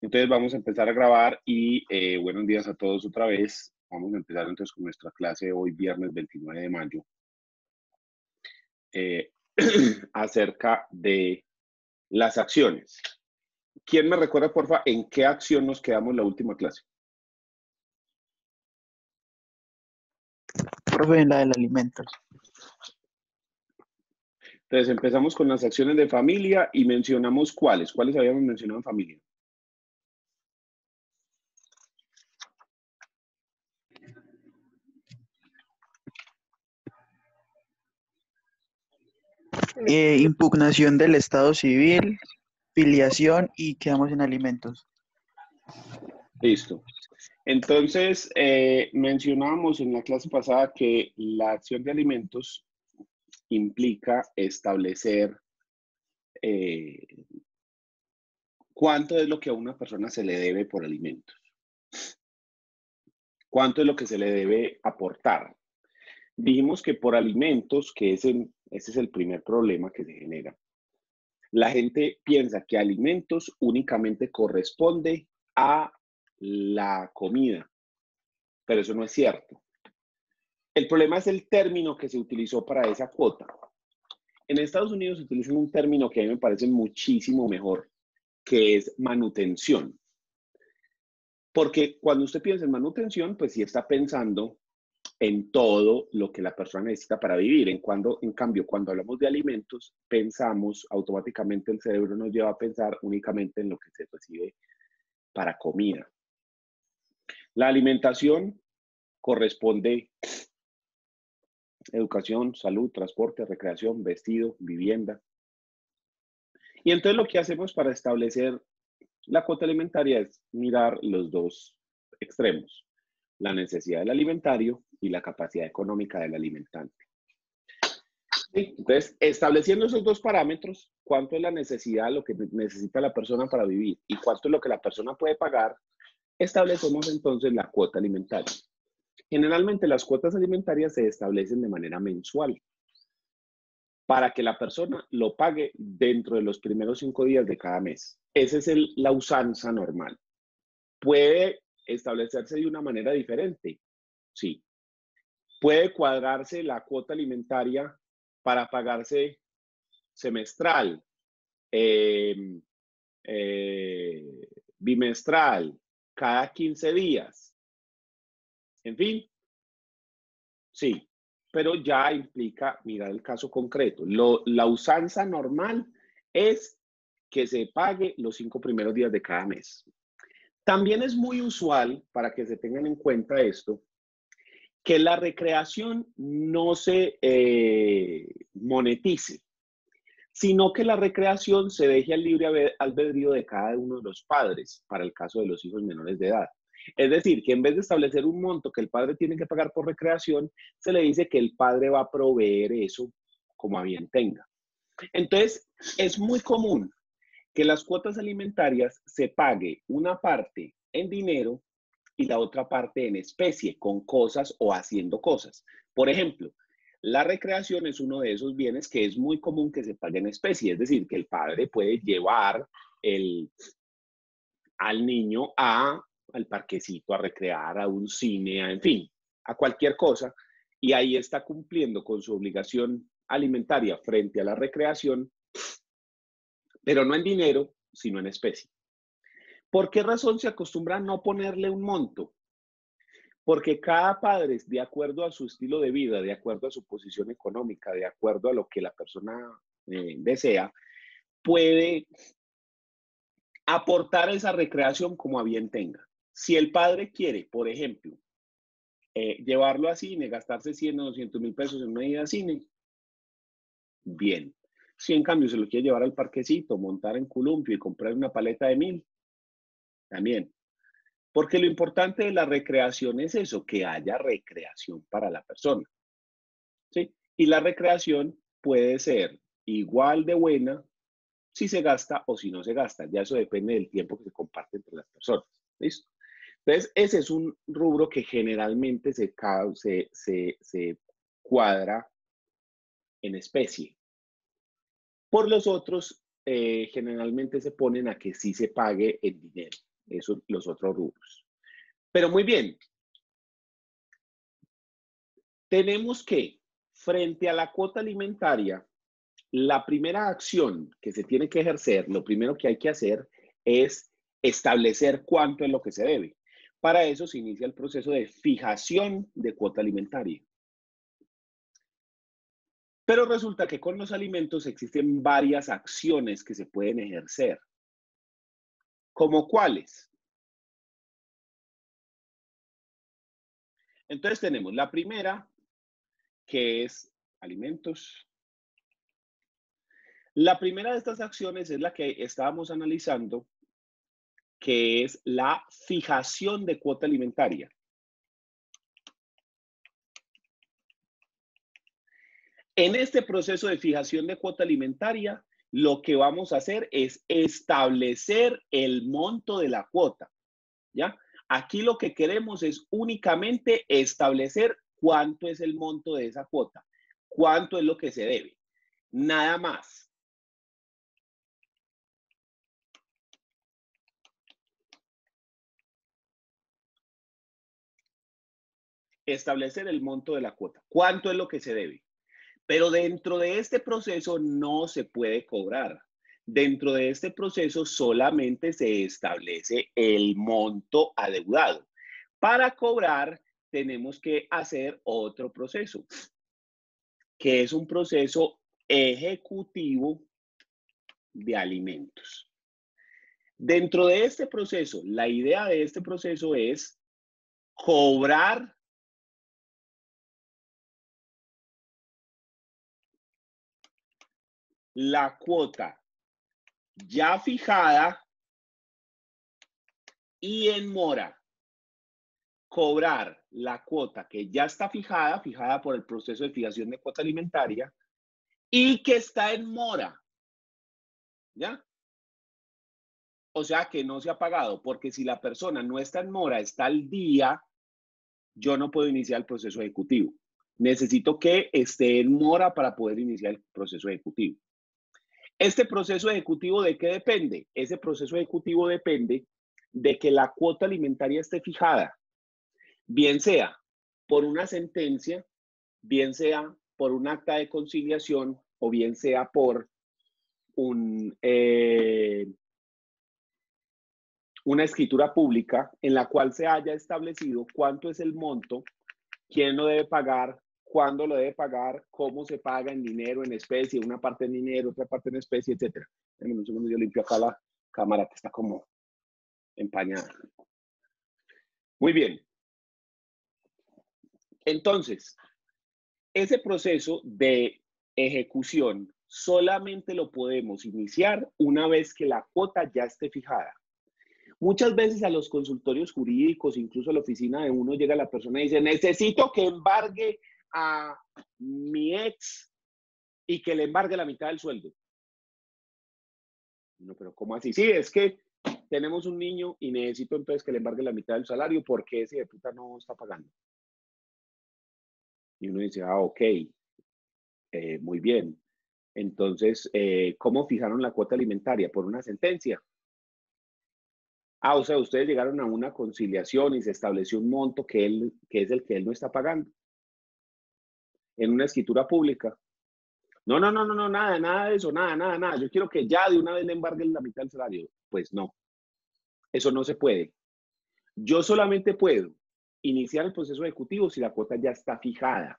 Entonces vamos a empezar a grabar y buenos días a todos otra vez. Vamos a empezar entonces con nuestra clase de hoy, viernes 29 de mayo, acerca de las acciones. ¿Quién me recuerda, porfa, en qué acción nos quedamos la última clase? Profe, en la del alimentos. Entonces empezamos con las acciones de familia y mencionamos cuáles. ¿Cuáles habíamos mencionado en familia? Impugnación del Estado civil, filiación y quedamos en alimentos. Listo. Entonces, mencionábamos en la clase pasada que la acción de alimentos implica establecer cuánto es lo que a una persona se le debe por alimentos. ¿Cuánto es lo que se le debe aportar? Dijimos que por alimentos, que ese es el primer problema que se genera. La gente piensa que alimentos únicamente corresponde a la comida, pero eso no es cierto. El problema es el término que se utilizó para esa cuota. En Estados Unidos se utiliza un término que a mí me parece muchísimo mejor, que es manutención. Porque cuando usted piensa en manutención, pues sí está pensando en todo lo que la persona necesita para vivir. En cambio, cuando hablamos de alimentos, pensamos automáticamente, el cerebro nos lleva a pensar únicamente en lo que se recibe para comida. La alimentación corresponde a educación, salud, transporte, recreación, vestido, vivienda. Y entonces lo que hacemos para establecer la cuota alimentaria es mirar los dos extremos, la necesidad del alimentario y la capacidad económica del alimentante. ¿Sí? Entonces, estableciendo esos dos parámetros, cuánto es la necesidad, lo que necesita la persona para vivir y cuánto es lo que la persona puede pagar, establecemos entonces la cuota alimentaria. Generalmente las cuotas alimentarias se establecen de manera mensual para que la persona lo pague dentro de los primeros 5 días de cada mes. Esa es la usanza normal. ¿Puede establecerse de una manera diferente? Sí. ¿Puede cuadrarse la cuota alimentaria para pagarse semestral, bimestral, cada 15 días? En fin, sí, pero ya implica mirar el caso concreto. La usanza normal es que se pague los 5 primeros días de cada mes. También es muy usual, para que se tengan en cuenta esto, que la recreación no se monetice, sino que la recreación se deje al libre albedrío de cada uno de los padres, para el caso de los hijos menores de edad. Es decir, que en vez de establecer un monto que el padre tiene que pagar por recreación, se le dice que el padre va a proveer eso como a bien tenga. Entonces, es muy común que las cuotas alimentarias se pague una parte en dinero y la otra parte en especie, con cosas o haciendo cosas. Por ejemplo, la recreación es uno de esos bienes que es muy común que se pague en especie, es decir, que el padre puede llevar al niño al parquecito, a recrear, a un cine, en fin, a cualquier cosa, y ahí está cumpliendo con su obligación alimentaria frente a la recreación, pero no en dinero, sino en especie. ¿Por qué razón se acostumbra a no ponerle un monto? Porque cada padre, de acuerdo a su estilo de vida, de acuerdo a su posición económica, de acuerdo a lo que la persona desea, puede aportar esa recreación como a bien tenga. Si el padre quiere, por ejemplo, llevarlo a cine, gastarse 100 o 200 mil pesos en una ida a cine, bien. Si en cambio se lo quiere llevar al parquecito, montar en columpio y comprar una paleta de 1000, también. Porque lo importante de la recreación es eso, que haya recreación para la persona. ¿Sí? Y la recreación puede ser igual de buena si se gasta o si no se gasta. Ya eso depende del tiempo que se comparte entre las personas. ¿Listo? Entonces, ese es un rubro que generalmente se cuadra en especie. Por los otros, generalmente se ponen a que sí se pague en dinero. los otros rubros. Pero muy bien, tenemos que, frente a la cuota alimentaria, la primera acción que se tiene que ejercer, lo primero que hay que hacer es establecer cuánto es lo que se debe. Para eso se inicia el proceso de fijación de cuota alimentaria. Pero resulta que con los alimentos existen varias acciones que se pueden ejercer. ¿Como cuáles? Entonces tenemos la primera, que es alimentos. La primera de estas acciones es la que estábamos analizando, que es la fijación de cuota alimentaria. En este proceso de fijación de cuota alimentaria, lo que vamos a hacer es establecer el monto de la cuota, ¿ya? Aquí lo que queremos es únicamente establecer cuánto es el monto de esa cuota, cuánto es lo que se debe, nada más. Establecer el monto de la cuota, cuánto es lo que se debe. Pero dentro de este proceso no se puede cobrar. Dentro de este proceso solamente se establece el monto adeudado. Para cobrar tenemos que hacer otro proceso, que es un proceso ejecutivo de alimentos. Dentro de este proceso, la idea de este proceso es cobrar la cuota ya fijada y en mora. Cobrar la cuota que ya está fijada por el proceso de fijación de cuota alimentaria y que está en mora, ¿ya? O sea, que no se ha pagado, porque si la persona no está en mora, está al día, yo no puedo iniciar el proceso ejecutivo. Necesito que esté en mora para poder iniciar el proceso ejecutivo. ¿Este proceso ejecutivo de qué depende? Ese proceso ejecutivo depende de que la cuota alimentaria esté fijada, bien sea por una sentencia, bien sea por un acta de conciliación o bien sea por una escritura pública en la cual se haya establecido cuánto es el monto, quién lo debe pagar, cuándo lo debe pagar, cómo se paga en dinero, en especie, una parte en dinero, otra parte en especie, etc. En un segundo yo limpio acá la cámara que está como empañada. Muy bien. Entonces, ese proceso de ejecución solamente lo podemos iniciar una vez que la cuota ya esté fijada. Muchas veces a los consultorios jurídicos, incluso a la oficina de uno, llega la persona y dice, necesito que embargue a mi ex y que le embargue la mitad del sueldo. No, pero ¿cómo así? Sí, es que tenemos un niño y necesito entonces que le embargue la mitad del salario porque ese de puta no está pagando. Y uno dice, ah, ok, muy bien. Entonces, ¿cómo fijaron la cuota alimentaria? ¿Por una sentencia? Ah, o sea, ustedes llegaron a una conciliación y se estableció un monto que es el que él no está pagando en una escritura pública. No, no, no, no, no, nada de eso, nada. Yo quiero que ya de una vez le embarguen la mitad del salario. Pues no, eso no se puede. Yo solamente puedo iniciar el proceso ejecutivo si la cuota ya está fijada.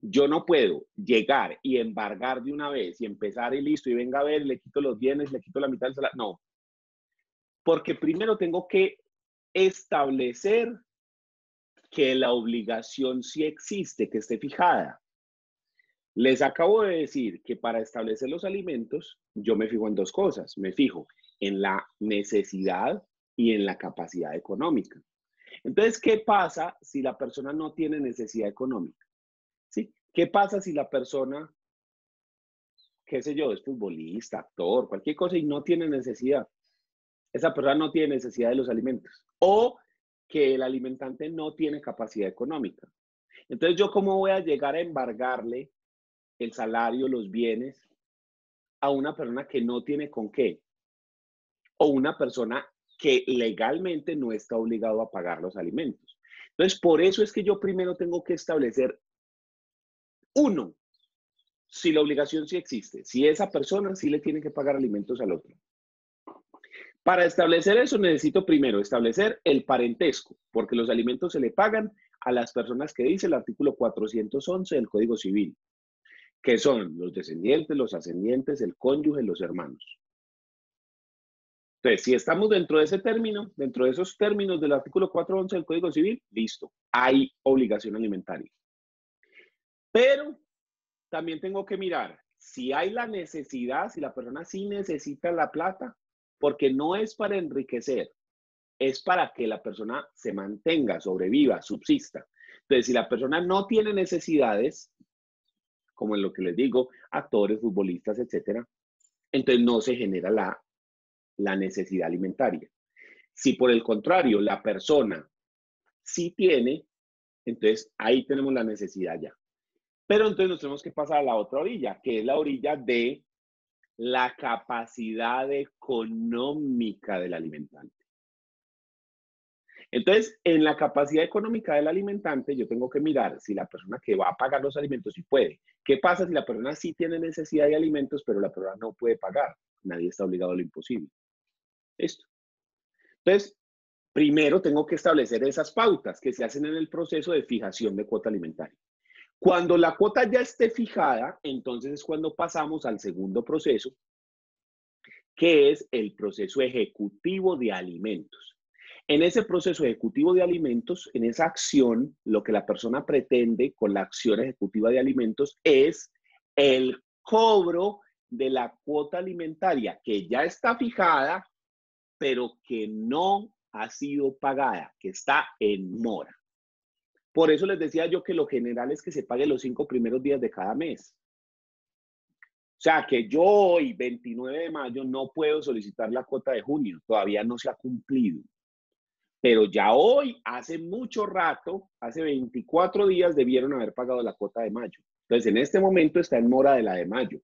Yo no puedo llegar y embargar de una vez y empezar y listo, y venga a ver, le quito los bienes, le quito la mitad del salario. No, porque primero tengo que establecer que la obligación sí existe, que esté fijada. Les acabo de decir que para establecer los alimentos, yo me fijo en dos cosas. Me fijo en la necesidad y en la capacidad económica. Entonces, ¿qué pasa si la persona no tiene necesidad económica? ¿Sí? ¿Qué pasa si la persona, qué sé yo, es futbolista, actor, cualquier cosa y no tiene necesidad? Esa persona no tiene necesidad de los alimentos. O que el alimentante no tiene capacidad económica. Entonces, ¿yo cómo voy a llegar a embargarle el salario, los bienes a una persona que no tiene con qué? O una persona que legalmente no está obligado a pagar los alimentos. Entonces, por eso es que yo primero tengo que establecer, uno, si la obligación sí existe, si esa persona sí le tiene que pagar alimentos al otro. Para establecer eso necesito primero establecer el parentesco, porque los alimentos se le pagan a las personas que dice el artículo 411 del Código Civil, que son los descendientes, los ascendientes, el cónyuge, los hermanos. Entonces, si estamos dentro de ese término, dentro de esos términos del artículo 411 del Código Civil, listo, hay obligación alimentaria. Pero también tengo que mirar si hay la necesidad, si la persona sí necesita la plata, porque no es para enriquecer, es para que la persona se mantenga, sobreviva, subsista. Entonces, si la persona no tiene necesidades, como en lo que les digo, actores, futbolistas, etcétera, entonces no se genera la necesidad alimentaria. Si por el contrario la persona sí tiene, entonces ahí tenemos la necesidad ya. Pero entonces nos tenemos que pasar a la otra orilla, que es la orilla de la capacidad económica del alimentante. Entonces, en la capacidad económica del alimentante, yo tengo que mirar si la persona que va a pagar los alimentos sí puede. ¿Qué pasa si la persona sí tiene necesidad de alimentos, pero la persona no puede pagar? Nadie está obligado a lo imposible. Esto. Entonces, primero tengo que establecer esas pautas que se hacen en el proceso de fijación de cuota alimentaria. Cuando la cuota ya esté fijada, entonces es cuando pasamos al segundo proceso, que es el proceso ejecutivo de alimentos. En ese proceso ejecutivo de alimentos, en esa acción, lo que la persona pretende con la acción ejecutiva de alimentos es el cobro de la cuota alimentaria que ya está fijada, pero que no ha sido pagada, que está en mora. Por eso les decía yo que lo general es que se pague los 5 primeros días de cada mes. O sea, que yo hoy, 29 de mayo, no puedo solicitar la cuota de junio, todavía no se ha cumplido. Pero ya hoy, hace mucho rato, hace 24 días, debieron haber pagado la cuota de mayo. Entonces, en este momento está en mora de la de mayo,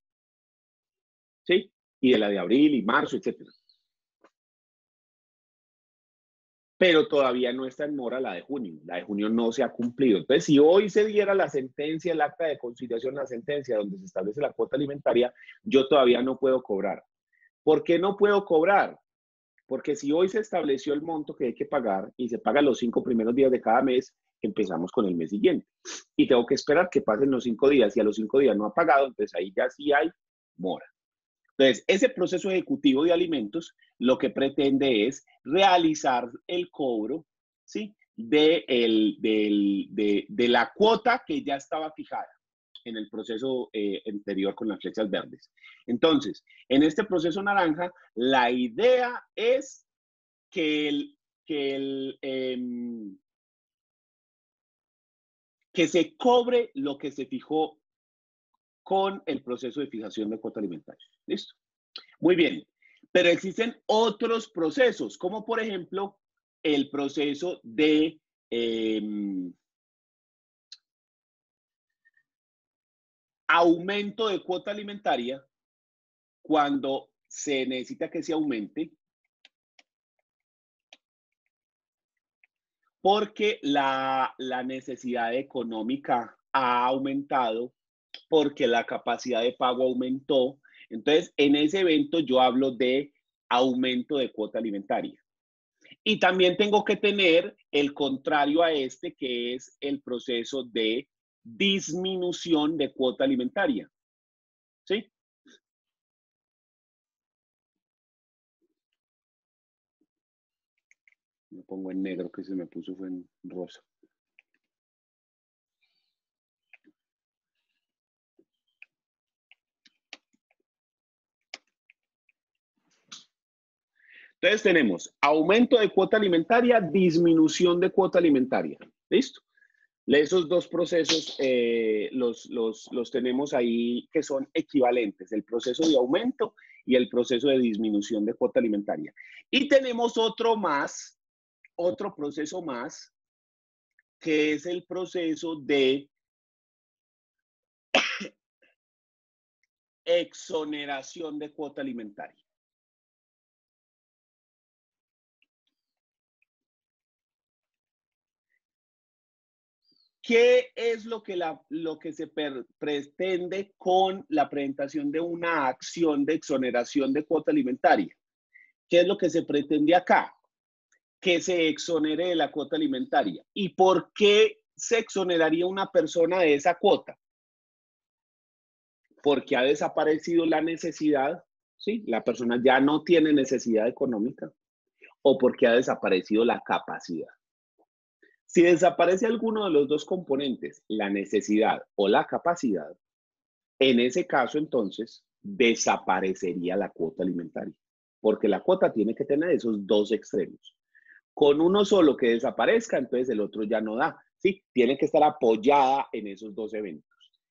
¿sí? Y de la de abril y marzo, etcétera. Pero todavía no está en mora la de junio. La de junio no se ha cumplido. Entonces, si hoy se diera la sentencia, el acta de conciliación, la sentencia donde se establece la cuota alimentaria, yo todavía no puedo cobrar. ¿Por qué no puedo cobrar? Porque si hoy se estableció el monto que hay que pagar y se paga los 5 primeros días de cada mes, empezamos con el mes siguiente. Y tengo que esperar que pasen los 5 días. Y a los 5 días no ha pagado, entonces ahí ya sí hay mora. Entonces, ese proceso ejecutivo de alimentos lo que pretende es realizar el cobro, ¿sí? De la cuota que ya estaba fijada en el proceso anterior con las flechas verdes. Entonces, en este proceso naranja, la idea es que, que se cobre lo que se fijó con el proceso de fijación de cuota alimentaria. ¿Listo? Muy bien, pero existen otros procesos, como por ejemplo el proceso de aumento de cuota alimentaria cuando se necesita que se aumente porque la necesidad económica ha aumentado, porque la capacidad de pago aumentó. Entonces, en ese evento yo hablo de aumento de cuota alimentaria. Y también tengo que tener el contrario a este, que es el proceso de disminución de cuota alimentaria. ¿Sí? Me pongo en negro, que se me puso fue en rosa. Entonces tenemos aumento de cuota alimentaria, disminución de cuota alimentaria. ¿Listo? Esos dos procesos los tenemos ahí que son equivalentes, el proceso de aumento y el proceso de disminución de cuota alimentaria. Y tenemos otro proceso más, que es el proceso de exoneración de cuota alimentaria. ¿Qué es lo que se pretende con la presentación de una acción de exoneración de cuota alimentaria? ¿Qué es lo que se pretende acá? Que se exonere de la cuota alimentaria. ¿Y por qué se exoneraría una persona de esa cuota? Porque ha desaparecido la necesidad, ¿sí? La persona ya no tiene necesidad económica, o porque ha desaparecido la capacidad. Si desaparece alguno de los dos componentes, la necesidad o la capacidad, en ese caso entonces desaparecería la cuota alimentaria, porque la cuota tiene que tener esos dos extremos. Con uno solo que desaparezca, entonces el otro ya no da, ¿sí? Tiene que estar apoyada en esos dos eventos,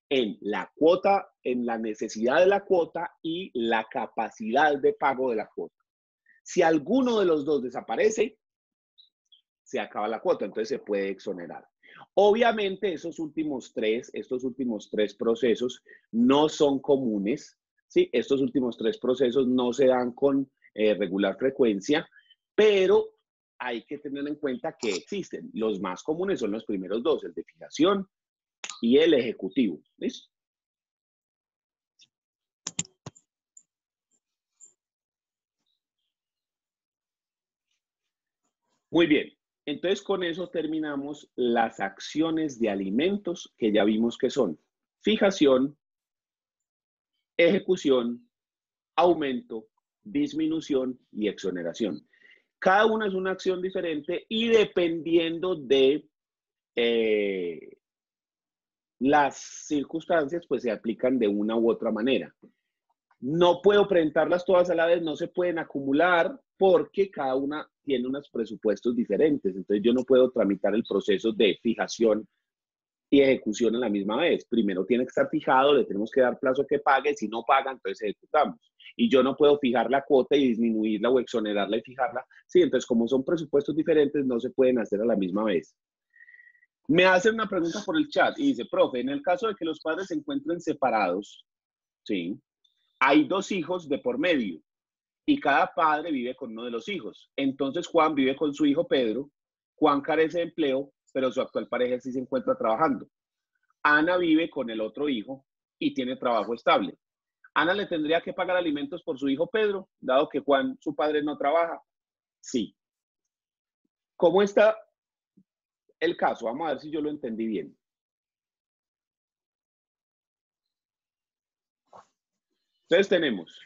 en la cuota, en la necesidad de la cuota y la capacidad de pago de la cuota. Si alguno de los dos desaparece, se acaba la cuota, entonces se puede exonerar. Obviamente estos últimos tres procesos no son comunes, ¿sí? Estos últimos tres procesos no se dan con regular frecuencia, pero hay que tener en cuenta que existen. Los más comunes son los primeros dos, el de fijación y el ejecutivo. ¿Listo? Muy bien. Entonces, con eso terminamos las acciones de alimentos que ya vimos que son fijación, ejecución, aumento, disminución y exoneración. Cada una es una acción diferente y dependiendo de las circunstancias, pues se aplican de una u otra manera. No puedo presentarlas todas a la vez, no se pueden acumular porque cada una tiene unos presupuestos diferentes. Entonces yo no puedo tramitar el proceso de fijación y ejecución a la misma vez. Primero tiene que estar fijado, le tenemos que dar plazo que pague, si no paga, entonces ejecutamos. Y yo no puedo fijar la cuota y disminuirla o exonerarla y fijarla. Sí, entonces como son presupuestos diferentes, no se pueden hacer a la misma vez. Me hacen una pregunta por el chat y dice, profe, en el caso de que los padres se encuentren separados, ¿sí? Hay dos hijos de por medio y cada padre vive con uno de los hijos. Entonces Juan vive con su hijo Pedro, Juan carece de empleo, pero su actual pareja sí se encuentra trabajando. Ana vive con el otro hijo y tiene trabajo estable. ¿Ana le tendría que pagar alimentos por su hijo Pedro, dado que Juan, su padre, no trabaja? Sí. ¿Cómo está el caso? Vamos a ver si yo lo entendí bien. Entonces tenemos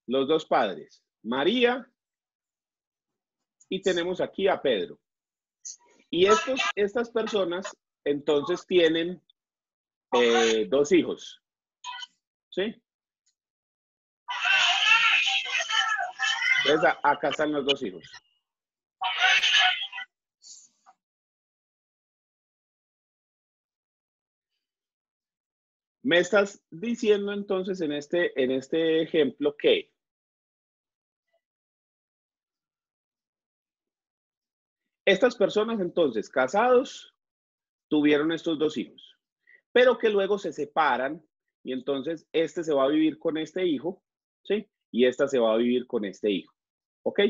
los dos padres, María, y tenemos aquí a Pedro. Y estas personas entonces tienen dos hijos, ¿sí? Entonces acá están los dos hijos. Me estás diciendo entonces en este ejemplo que estas personas entonces casados tuvieron estos dos hijos, pero que luego se separan y entonces este se va a vivir con este hijo, ¿sí? Y esta se va a vivir con este hijo, ¿ok?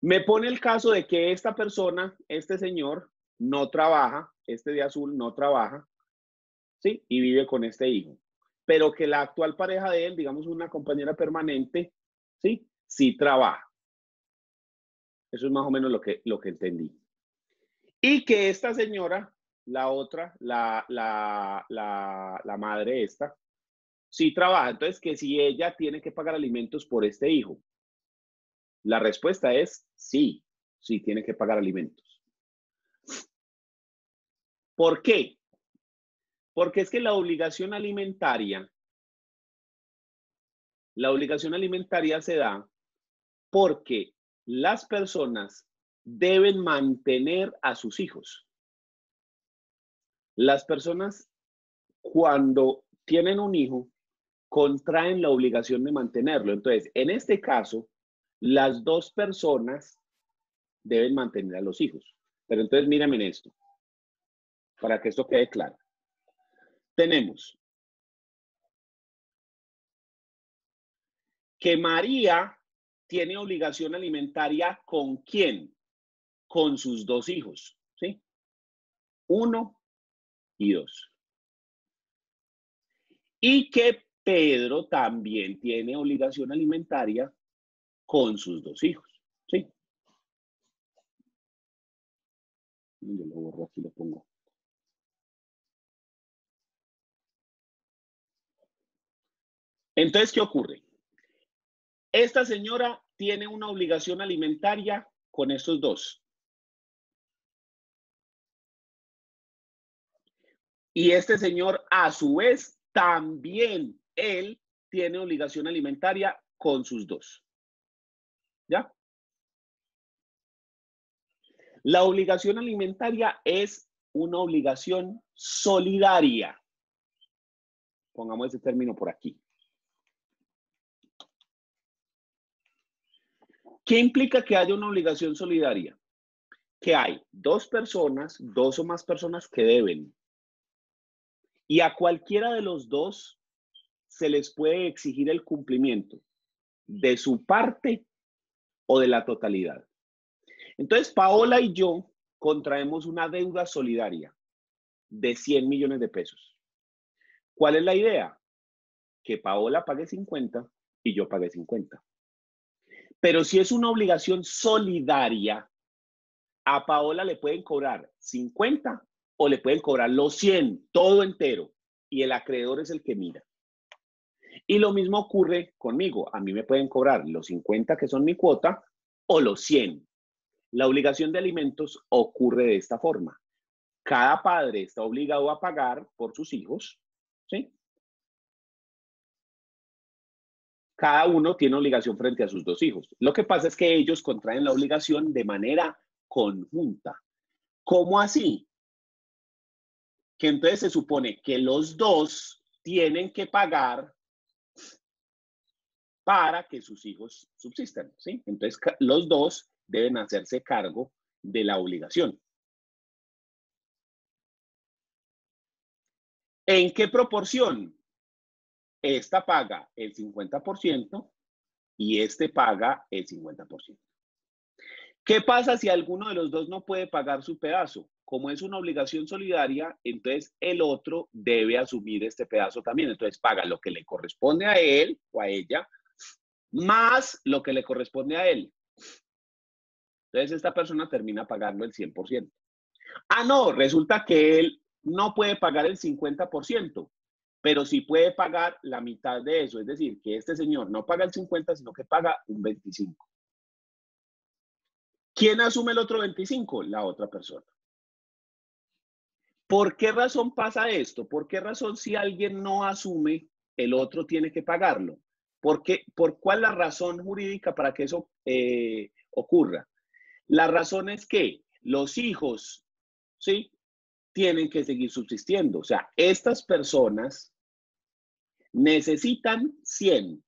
Me pone el caso de que esta persona, este señor, no trabaja, este de azul no trabaja, ¿sí? Y vive con este hijo. Pero que la actual pareja de él, digamos una compañera permanente, ¿sí? Sí trabaja. Eso es más o menos lo que entendí. Y que esta señora, la otra, la madre esta, sí trabaja. Entonces, que si ella tiene que pagar alimentos por este hijo. La respuesta es sí, sí tiene que pagar alimentos. ¿Por qué? Porque es que la obligación alimentaria se da porque las personas deben mantener a sus hijos. Las personas, cuando tienen un hijo, contraen la obligación de mantenerlo. Entonces, en este caso, las dos personas deben mantener a los hijos. Pero entonces, mírenme en esto, para que esto quede claro. Tenemos que María tiene obligación alimentaria ¿con quién? con sus dos hijos, ¿sí? 1 y 2. Y que Pedro también tiene obligación alimentaria con sus dos hijos, ¿sí? Yo lo borro aquí, lo pongo. Entonces, ¿qué ocurre? Esta señora tiene una obligación alimentaria con estos dos. Y este señor, a su vez, también él tiene obligación alimentaria con sus dos. ¿Ya? La obligación alimentaria es una obligación solidaria. Pongamos ese término por aquí. ¿Qué implica que haya una obligación solidaria? Que hay dos personas, dos o más personas que deben. Y a cualquiera de los dos se les puede exigir el cumplimiento de su parte o de la totalidad. Entonces, Paola y yo contraemos una deuda solidaria de 100 millones de pesos. ¿Cuál es la idea? Que Paola pague 50 y yo pague 50. Pero si es una obligación solidaria, a Paola le pueden cobrar 50 o le pueden cobrar los 100, todo entero, y el acreedor es el que mira. Y lo mismo ocurre conmigo. A mí me pueden cobrar los 50 que son mi cuota o los 100. La obligación de alimentos ocurre de esta forma. Cada padre está obligado a pagar por sus hijos, ¿sí? Cada uno tiene obligación frente a sus dos hijos. Lo que pasa es que ellos contraen la obligación de manera conjunta. ¿Cómo así? Que entonces se supone que los dos tienen que pagar para que sus hijos subsistan, ¿sí? Entonces los dos deben hacerse cargo de la obligación. ¿En qué proporción? Esta paga el 50% y este paga el 50%. ¿Qué pasa si alguno de los dos no puede pagar su pedazo? Como es una obligación solidaria, entonces el otro debe asumir este pedazo también. Entonces paga lo que le corresponde a él o a ella, más lo que le corresponde a él. Entonces esta persona termina pagando el 100%. Ah, no, resulta que él no puede pagar el 50%, pero sí puede pagar la mitad de eso. Es decir, que este señor no paga el 50, sino que paga un 25. ¿Quién asume el otro 25? La otra persona. ¿Por qué razón pasa esto? ¿Por qué razón si alguien no asume, el otro tiene que pagarlo? ¿Por cuál la razón jurídica para que eso ocurra? La razón es que los hijos, ¿sí?, tienen que seguir subsistiendo. O sea, estas personas necesitan 100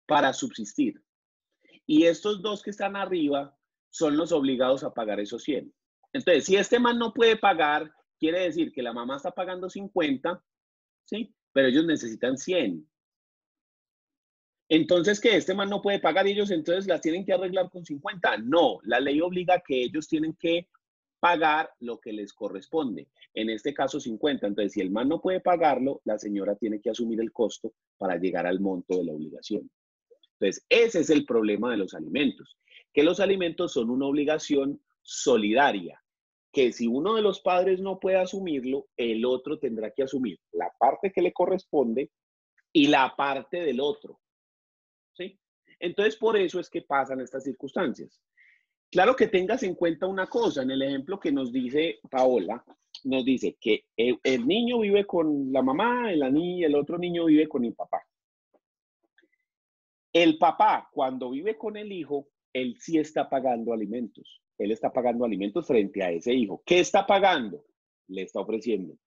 para subsistir. Y estos dos que están arriba son los obligados a pagar esos 100. Entonces, si este man no puede pagar, quiere decir que la mamá está pagando 50, ¿sí? Pero ellos necesitan 100. Entonces, que este man no puede pagar y ellos entonces las tienen que arreglar con 50. No, la ley obliga que ellos tienen que pagar lo que les corresponde. En este caso, 50. Entonces, si el man no puede pagarlo, la señora tiene que asumir el costo para llegar al monto de la obligación. Entonces, ese es el problema de los alimentos, que los alimentos son una obligación solidaria, que si uno de los padres no puede asumirlo, el otro tendrá que asumir la parte que le corresponde y la parte del otro, ¿sí? Entonces, por eso es que pasan estas circunstancias. Claro que tengas en cuenta una cosa, en el ejemplo que nos dice Paola, nos dice que el niño vive con la mamá, el otro niño vive con el papá. El papá, cuando vive con el hijo, él sí está pagando alimentos. Él está pagando alimentos frente a ese hijo. ¿Qué está pagando? Le está ofreciendo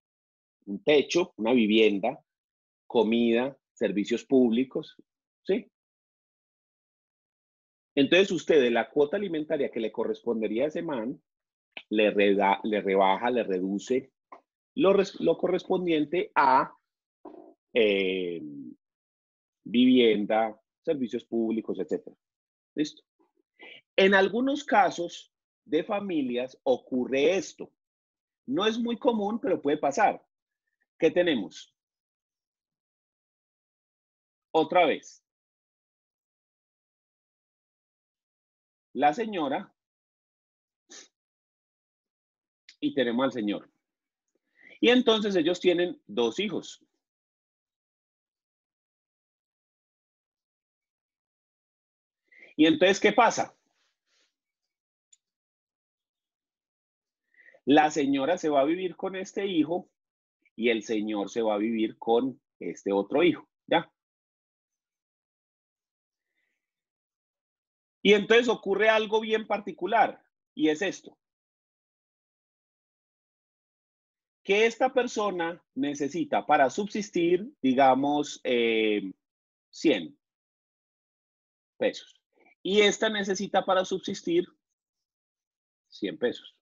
un techo, una vivienda, comida, servicios públicos, ¿sí? Entonces usted de la cuota alimentaria que le correspondería a ese man, le rebaja, le reduce lo correspondiente a vivienda, servicios públicos, etc. ¿Listo? En algunos casos de familias ocurre esto. No es muy común, pero puede pasar. ¿Qué tenemos? Otra vez, la señora y tenemos al señor. Y entonces ellos tienen 2 hijos. Y entonces, ¿qué pasa? La señora se va a vivir con este hijo y el señor se va a vivir con este otro hijo, ¿ya? Y entonces ocurre algo bien particular y es esto, que esta persona necesita para subsistir, digamos, 100 pesos. Y esta necesita para subsistir 100 pesos.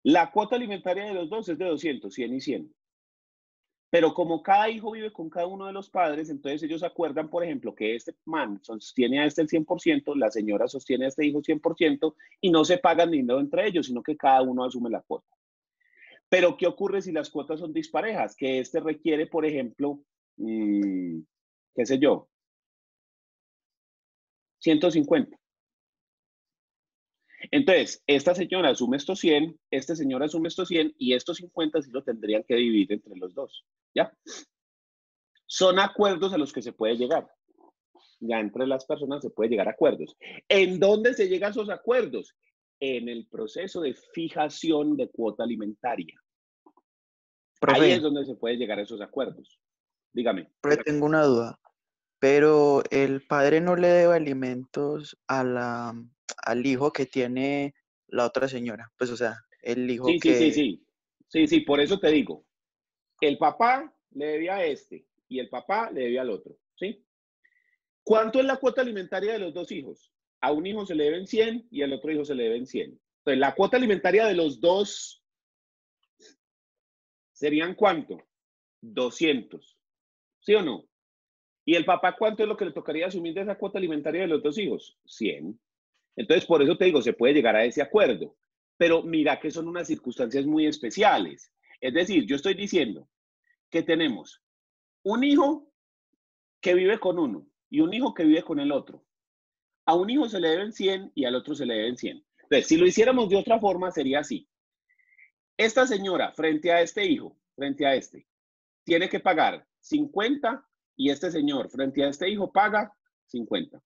La cuota alimentaria de los dos es de 200, 100 y 100. Pero como cada hijo vive con cada uno de los padres, entonces ellos acuerdan, por ejemplo, que este man sostiene a este el 100%, la señora sostiene a este hijo 100% y no se pagan dinero entre ellos, sino que cada uno asume la cuota. Pero ¿qué ocurre si las cuotas son disparejas? Que este requiere, por ejemplo, qué sé yo, 150. Entonces, esta señora asume estos 100, este señor asume estos 100 y estos 50 sí lo tendrían que dividir entre los dos, ¿ya? Son acuerdos a los que se puede llegar. Ya entre las personas se puede llegar a acuerdos. ¿En dónde se llegan esos acuerdos? En el proceso de fijación de cuota alimentaria. Ahí es Profe, donde se puede llegar a esos acuerdos. Dígame. profe, tengo una duda. Pero el padre no le debe alimentos al hijo que tiene la otra señora. Pues, o sea, el hijo Sí, sí, sí, que... sí. Sí, sí, por eso te digo. El papá le debía a este y el papá le debía al otro, ¿sí? ¿Cuánto es la cuota alimentaria de los 2 hijos? A un hijo se le deben 100 y al otro hijo se le deben 100. Entonces, la cuota alimentaria de los dos serían ¿cuánto? 200. ¿Sí o no? ¿Y el papá cuánto es lo que le tocaría asumir de esa cuota alimentaria de los 2 hijos? 100. Entonces, por eso te digo, se puede llegar a ese acuerdo. Pero mira que son unas circunstancias muy especiales. Es decir, yo estoy diciendo que tenemos un hijo que vive con uno y un hijo que vive con el otro. A un hijo se le deben 100 y al otro se le deben 100. Entonces, si lo hiciéramos de otra forma, sería así. Esta señora, frente a este hijo, frente a este, tiene que pagar 50 y este señor, frente a este hijo, paga 50.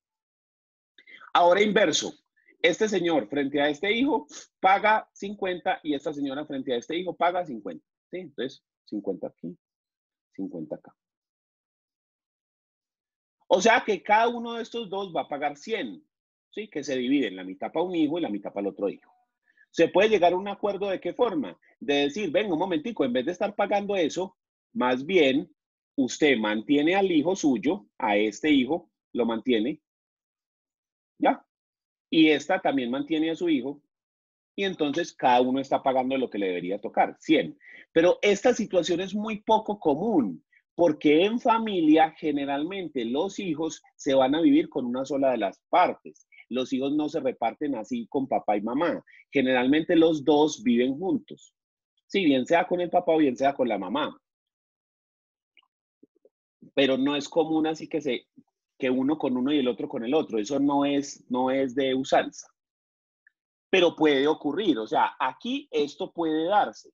Ahora inverso. Este señor, frente a este hijo, paga 50 y esta señora, frente a este hijo, paga 50. ¿Sí? Entonces, 50 aquí, 50 acá. O sea que cada uno de estos dos va a pagar 100, ¿sí? Que se dividen, la mitad para un hijo y la mitad para el otro hijo. Se puede llegar a un acuerdo de qué forma, de decir, venga un momentico, en vez de estar pagando eso, más bien usted mantiene al hijo suyo, a este hijo, lo mantiene, ¿ya? Y esta también mantiene a su hijo, y entonces cada uno está pagando lo que le debería tocar, 100. Pero esta situación es muy poco común, porque en familia generalmente los hijos se van a vivir con una sola de las partes. Los hijos no se reparten así con papá y mamá. Generalmente los dos viven juntos. Si bien sea con el papá o bien sea con la mamá. Pero no es común así que uno con uno y el otro con el otro. Eso no es de usanza. Pero puede ocurrir. O sea, aquí esto puede darse.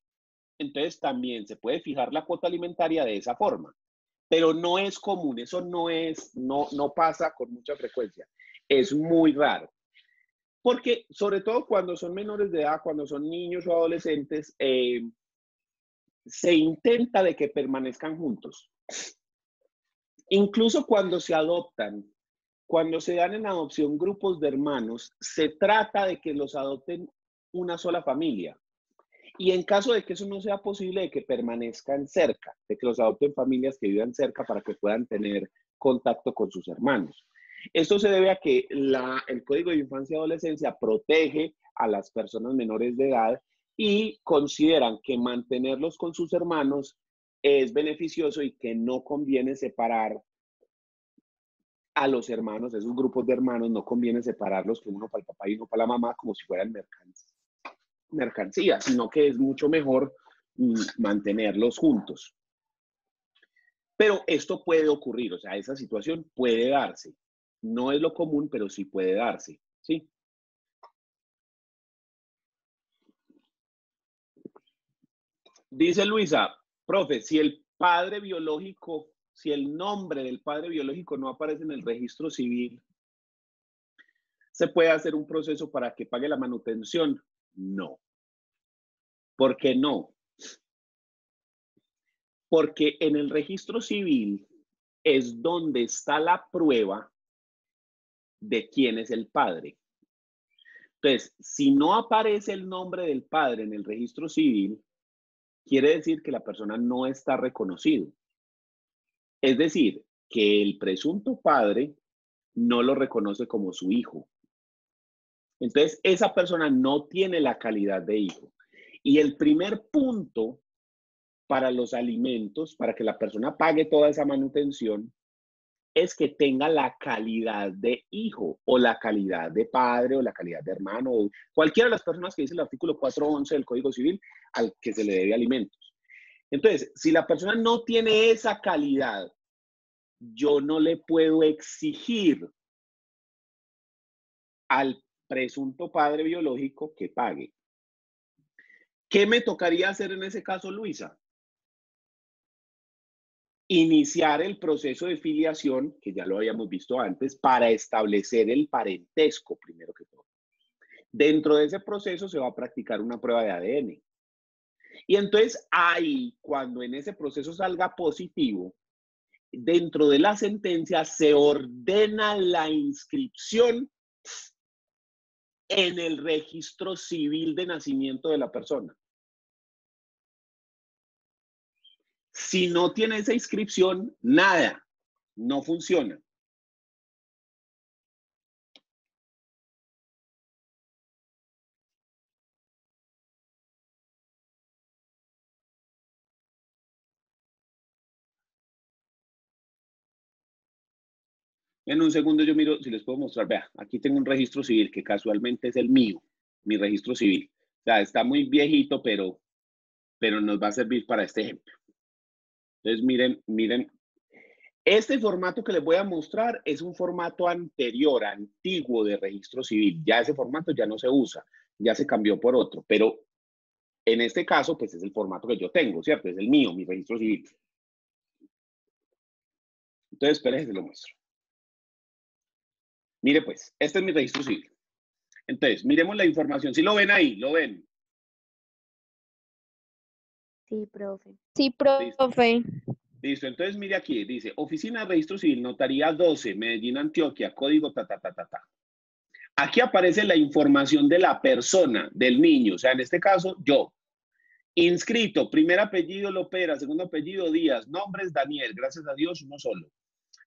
Entonces también se puede fijar la cuota alimentaria de esa forma, pero no es común, eso no pasa con mucha frecuencia, es muy raro, porque sobre todo cuando son menores de edad, cuando son niños o adolescentes, se intenta de que permanezcan juntos, incluso cuando se adoptan. Cuando se dan en adopción grupos de hermanos, se trata de que los adopten una sola familia. Y en caso de que eso no sea posible, de que permanezcan cerca, de que los adopten familias que vivan cerca para que puedan tener contacto con sus hermanos. Esto se debe a que el Código de Infancia y Adolescencia protege a las personas menores de edad y consideran que mantenerlos con sus hermanos es beneficioso y que no conviene separar a los hermanos, esos grupos de hermanos, no conviene separarlos, que uno para el papá y uno para la mamá, como si fueran mercancías, sino que es mucho mejor mantenerlos juntos. Pero esto puede ocurrir, o sea, esa situación puede darse. No es lo común, pero sí puede darse, ¿sí? Dice Luisa, profe, si el padre biológico, si el nombre del padre biológico no aparece en el registro civil, ¿se puede hacer un proceso para que pague la manutención? No. ¿Por qué no? Porque en el registro civil es donde está la prueba de quién es el padre. Entonces, si no aparece el nombre del padre en el registro civil, quiere decir que la persona no está reconocido. Es decir, que el presunto padre no lo reconoce como su hijo. Entonces, esa persona no tiene la calidad de hijo. Y el primer punto para los alimentos, para que la persona pague toda esa manutención, es que tenga la calidad de hijo o la calidad de padre o la calidad de hermano o cualquiera de las personas que dice el artículo 411 del Código Civil al que se le debe alimentos. Entonces, si la persona no tiene esa calidad, yo no le puedo exigir al presunto padre biológico que pague. ¿Qué me tocaría hacer en ese caso, Luisa? Iniciar el proceso de filiación, que ya lo habíamos visto antes, para establecer el parentesco, primero que todo. Dentro de ese proceso se va a practicar una prueba de ADN. Y entonces ahí, cuando en ese proceso salga positivo, dentro de la sentencia se ordena la inscripción en el registro civil de nacimiento de la persona. Si no tiene esa inscripción, nada, no funciona. En un segundo yo miro si les puedo mostrar. Vea, aquí tengo un registro civil que casualmente es el mío, mi registro civil. O sea, está muy viejito, pero nos va a servir para este ejemplo. Entonces, miren. Este formato que les voy a mostrar es un formato anterior, antiguo de registro civil. Ya ese formato ya no se usa, ya se cambió por otro. Pero en este caso, pues es el formato que yo tengo, ¿cierto? Es el mío, mi registro civil. Entonces, espérense, se lo muestro. Mire, pues, este es mi registro civil. Entonces, miremos la información. ¿Sí lo ven ahí? ¿Lo ven? Sí, profe. Sí, profe. Listo. Entonces, mire aquí, dice, Oficina de Registro Civil, Notaría 12, Medellín, Antioquia, código ta. Aquí aparece la información de la persona, del niño, o sea, en este caso, yo. Inscrito, primer apellido Lopera, segundo apellido Díaz, nombres Daniel, gracias a Dios, uno solo.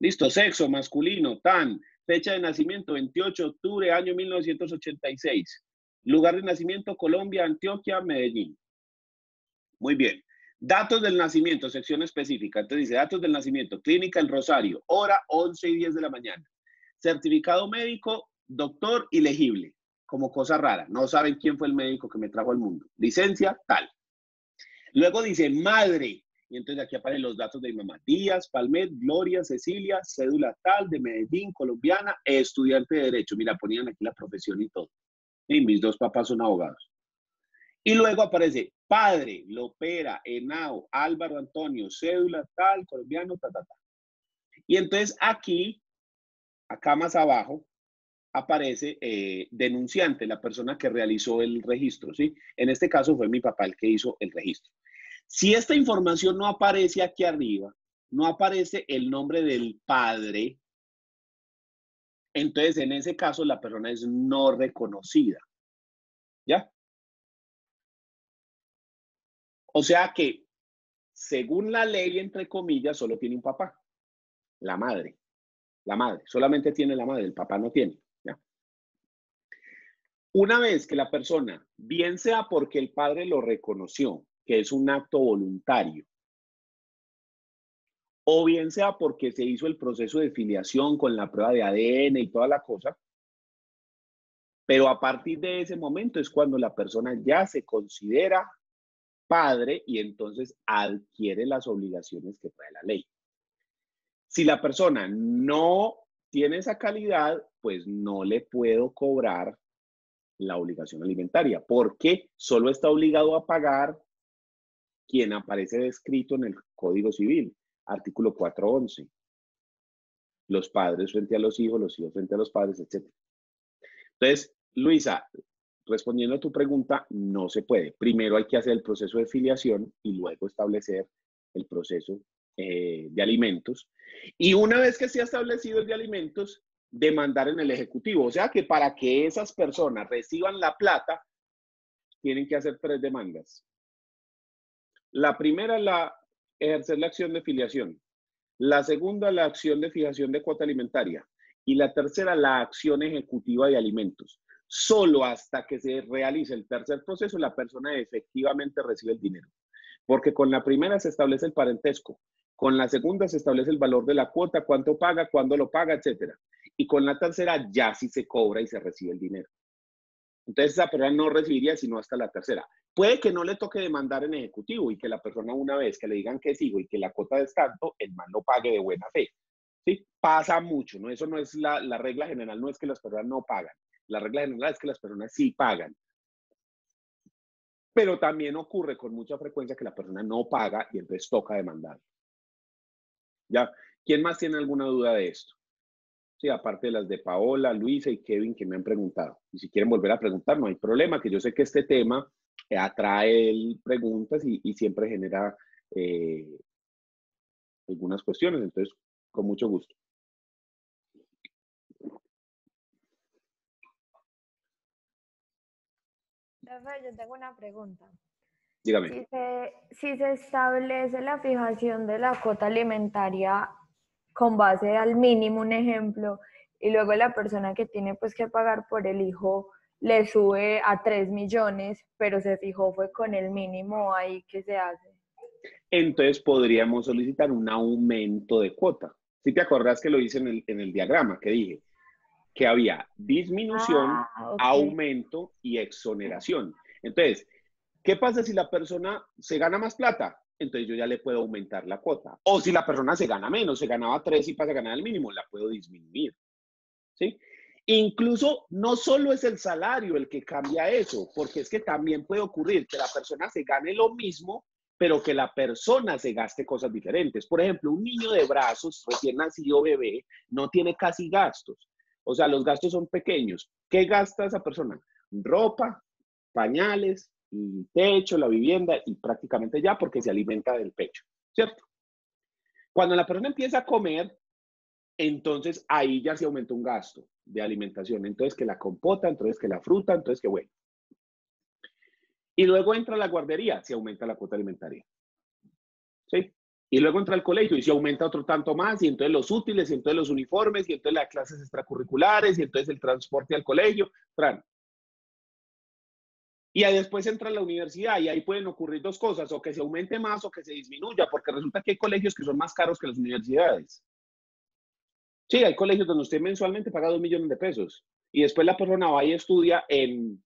Listo, sexo masculino, tan, fecha de nacimiento 28 de octubre, año 1986. Lugar de nacimiento Colombia, Antioquia, Medellín. Muy bien. Datos del nacimiento, sección específica. Entonces dice, datos del nacimiento, Clínica El Rosario, hora 11:10 de la mañana. Certificado médico, doctor ilegible, como cosa rara. No saben quién fue el médico que me trajo al mundo. Licencia, tal. Luego dice madre, y entonces aquí aparecen los datos de mi mamá. Díaz, Palmet, Gloria, Cecilia, cédula tal, de Medellín, colombiana, estudiante de Derecho. Mira, ponían aquí la profesión y todo. Y mis dos papás son abogados. Y luego aparece padre, Lopera, Henao, Álvaro Antonio, cédula tal, colombiano, ta. Y entonces aquí, acá más abajo, aparece denunciante, la persona que realizó el registro, ¿sí? En este caso fue mi papá el que hizo el registro. Si esta información no aparece aquí arriba, no aparece el nombre del padre, entonces en ese caso la persona es no reconocida. ¿Ya? O sea que, según la ley, entre comillas, solo tiene un papá, la madre. La madre, solamente tiene la madre, el papá no tiene. ¿Ya? Una vez que la persona, bien sea porque el padre lo reconoció, que es un acto voluntario, o bien sea porque se hizo el proceso de filiación con la prueba de ADN y toda la cosa, pero a partir de ese momento es cuando la persona ya se considera padre y entonces adquiere las obligaciones que trae la ley. Si la persona no tiene esa calidad, pues no le puedo cobrar la obligación alimentaria, porque solo está obligado a pagar quien aparece descrito en el Código Civil, artículo 411. Los padres frente a los hijos frente a los padres, etc. Entonces, Luisa, respondiendo a tu pregunta, no se puede. Primero hay que hacer el proceso de filiación y luego establecer el proceso de alimentos. Y una vez que se ha establecido el de alimentos, demandar en el Ejecutivo. O sea que para que esas personas reciban la plata, tienen que hacer 3 demandas. La primera, ejercer la acción de filiación. La segunda, la acción de fijación de cuota alimentaria. Y la tercera, la acción ejecutiva de alimentos. Solo hasta que se realice el tercer proceso, la persona efectivamente recibe el dinero. Porque con la primera se establece el parentesco. Con la segunda se establece el valor de la cuota, cuánto paga, cuándo lo paga, etc. Y con la tercera ya sí se cobra y se recibe el dinero. Entonces esa persona no recibiría sino hasta la tercera. Puede que no le toque demandar en ejecutivo y que la persona una vez que le digan que es hijo y que la cuota es tanto, el man lo pague de buena fe. ¿Sí? Pasa mucho, ¿no? Eso no es la regla general, no es que las personas no pagan. La regla general es que las personas sí pagan. Pero también ocurre con mucha frecuencia que la persona no paga y entonces toca demandar. ¿Ya? ¿Quién más tiene alguna duda de esto? Sí, aparte de las de Paola, Luisa y Kevin que me han preguntado. Y si quieren volver a preguntar, no hay problema, que yo sé que este tema atrae preguntas y siempre genera algunas cuestiones, entonces, con mucho gusto. Rafael, yo tengo una pregunta. Dígame. Si se establece la fijación de la cuota alimentaria con base al mínimo, un ejemplo, y luego la persona que tiene pues que pagar por el hijo le sube a 3 millones, pero se fijó fue con el mínimo, ahí ¿qué se hace? Entonces podríamos solicitar un aumento de cuota. Si te acordás que lo hice en el diagrama que dije, que había disminución, Okay. aumento y exoneración. Entonces, ¿qué pasa si la persona se gana más plata? Entonces yo ya le puedo aumentar la cuota. O si la persona se gana menos, se ganaba 3 y pasa a ganar el mínimo, la puedo disminuir. ¿Sí? Incluso no solo es el salario el que cambia eso, porque es que también puede ocurrir que la persona se gane lo mismo, pero que la persona se gaste cosas diferentes. Por ejemplo, un niño de brazos, recién nacido bebé, no tiene casi gastos. O sea, los gastos son pequeños. ¿Qué gasta esa persona? Ropa, pañales, y techo, la vivienda y prácticamente ya porque se alimenta del pecho, ¿cierto? Cuando la persona empieza a comer, entonces ahí ya se aumentó un gasto de alimentación. Entonces que la compota, entonces que la fruta, entonces que bueno. Y luego entra la guardería, se aumenta la cuota alimentaria. ¿Sí? Y luego entra el colegio y se aumenta otro tanto más, y entonces los útiles, y entonces los uniformes, y entonces las clases extracurriculares, y entonces el transporte al colegio. Y ahí después entra la universidad y ahí pueden ocurrir 2 cosas, o que se aumente más o que se disminuya, porque resulta que hay colegios que son más caros que las universidades. Sí, hay colegios donde usted mensualmente paga 2 millones de pesos y después la persona va y estudia en,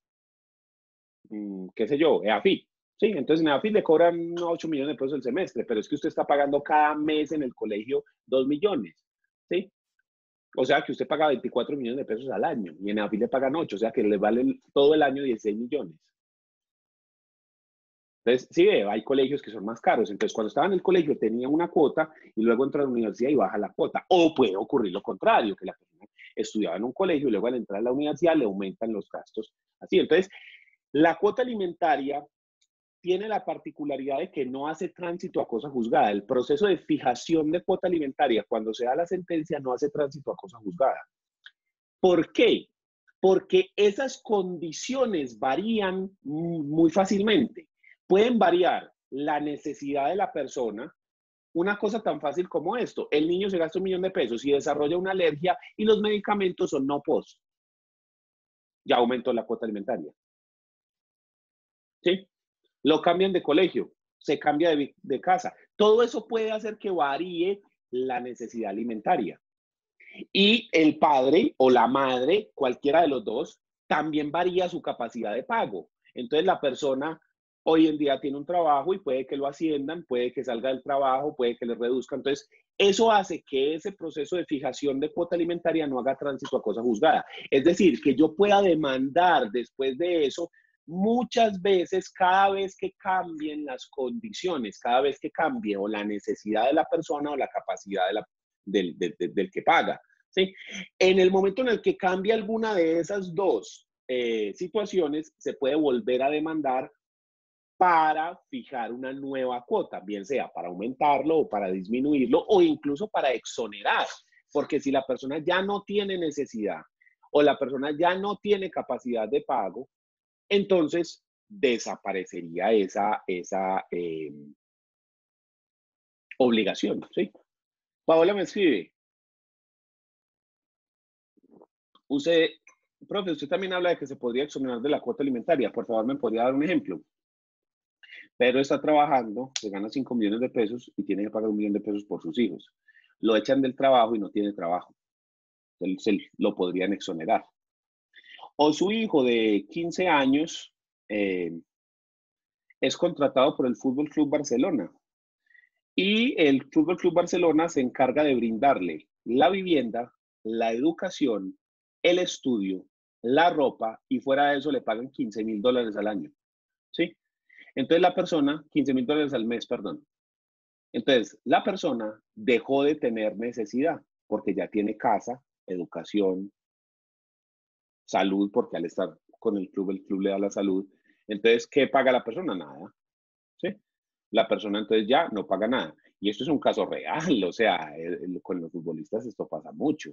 qué sé yo, EAFIT. Sí, entonces en EAFIT le cobran 8 millones de pesos el semestre, pero es que usted está pagando cada mes en el colegio 2 millones. ¿Sí? O sea que usted paga 24 millones de pesos al año y en EAFIT le pagan 8, o sea que le vale todo el año 16 millones. Entonces, sí, hay colegios que son más caros. Entonces, cuando estaba en el colegio tenía una cuota y luego entra a la universidad y baja la cuota. O puede ocurrir lo contrario, que la persona estudiaba en un colegio y luego al entrar a la universidad le aumentan los gastos. Así, entonces, la cuota alimentaria tiene la particularidad de que no hace tránsito a cosa juzgada. El proceso de fijación de cuota alimentaria, cuando se da la sentencia, no hace tránsito a cosa juzgada. ¿Por qué? Porque esas condiciones varían muy fácilmente. Pueden variar la necesidad de la persona. Una cosa tan fácil como esto: el niño se gasta 1 millón de pesos y desarrolla una alergia y los medicamentos son no post. Ya aumentó la cuota alimentaria. ¿Sí? Lo cambian de colegio, se cambia de casa. Todo eso puede hacer que varíe la necesidad alimentaria. Y el padre o la madre, cualquiera de los dos, también varía su capacidad de pago. Entonces la persona hoy en día tiene un trabajo y puede que lo asciendan, puede que salga del trabajo, puede que le reduzcan. Entonces eso hace que ese proceso de fijación de cuota alimentaria no haga tránsito a cosa juzgada. Es decir, que yo pueda demandar después de eso muchas veces, cada vez que cambien las condiciones, cada vez que cambie o la necesidad de la persona o la capacidad del que paga. ¿Sí? En el momento en el que cambia alguna de esas dos situaciones, se puede volver a demandar para fijar una nueva cuota, bien sea para aumentarlo o para disminuirlo o incluso para exonerar, porque si la persona ya no tiene necesidad o la persona ya no tiene capacidad de pago, entonces desaparecería esa obligación. ¿Sí? Paola me escribe, profe, usted también habla de que se podría exonerar de la cuota alimentaria. Por favor, ¿me podría dar un ejemplo? Pedro está trabajando, se gana 5 millones de pesos y tiene que pagar 1 millón de pesos por sus hijos. Lo echan del trabajo y no tiene trabajo. Entonces lo podrían exonerar. O su hijo de 15 años es contratado por el Fútbol Club Barcelona y el Fútbol Club Barcelona se encarga de brindarle la vivienda, la educación, el estudio, la ropa y fuera de eso le pagan $15,000 al año. ¿Sí? Entonces la persona, $15,000 al mes, perdón. Entonces la persona dejó de tener necesidad porque ya tiene casa, educación, salud, porque al estar con el club le da la salud. Entonces, ¿qué paga la persona? Nada. ¿Sí? La persona entonces ya no paga nada. Y esto es un caso real, o sea, con los futbolistas esto pasa mucho.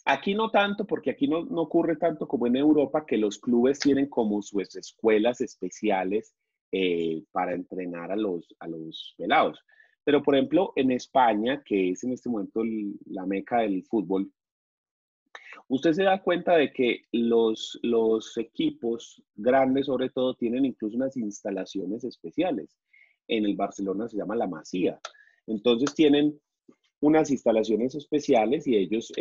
Aquí no tanto, porque aquí no ocurre tanto como en Europa, que los clubes tienen como sus escuelas especiales para entrenar a los pelados. Pero, por ejemplo, en España, que es en este momento la meca del fútbol, usted se da cuenta de que los equipos grandes, sobre todo, tienen incluso unas instalaciones especiales. En el Barcelona se llama la Masía. Entonces tienen unas instalaciones especiales y ellos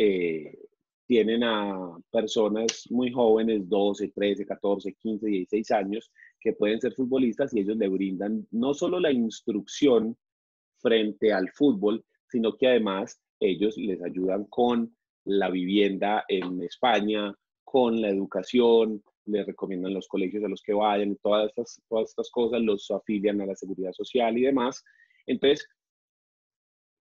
tienen a personas muy jóvenes, 12, 13, 14, 15, 16 años, que pueden ser futbolistas y ellos le brindan no solo la instrucción frente al fútbol, sino que además ellos les ayudan con la vivienda en España, con la educación, les recomiendan los colegios a los que vayan, todas estas cosas, los afilian a la seguridad social y demás. Entonces,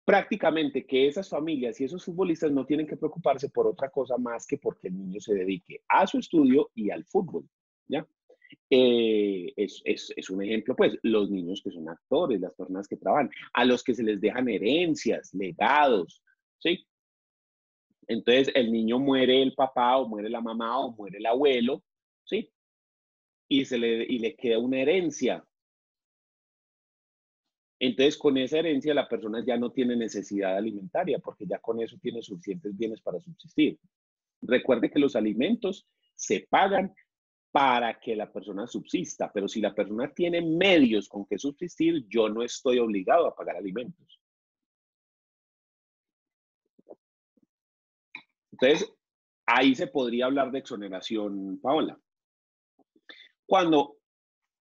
prácticamente que esas familias y esos futbolistas no tienen que preocuparse por otra cosa más que porque el niño se dedique a su estudio y al fútbol, ¿ya? Es un ejemplo, pues, los niños que son actores, las personas que trabajan, a los que se les dejan herencias, legados, ¿sí? Entonces, el niño muere el papá o muere la mamá o muere el abuelo, ¿sí? Y le queda una herencia. Entonces, con esa herencia la persona ya no tiene necesidad alimentaria porque ya con eso tiene suficientes bienes para subsistir. Recuerde que los alimentos se pagan para que la persona subsista, pero si la persona tiene medios con que subsistir, yo no estoy obligado a pagar alimentos. Entonces, ahí se podría hablar de exoneración, Paola. Cuando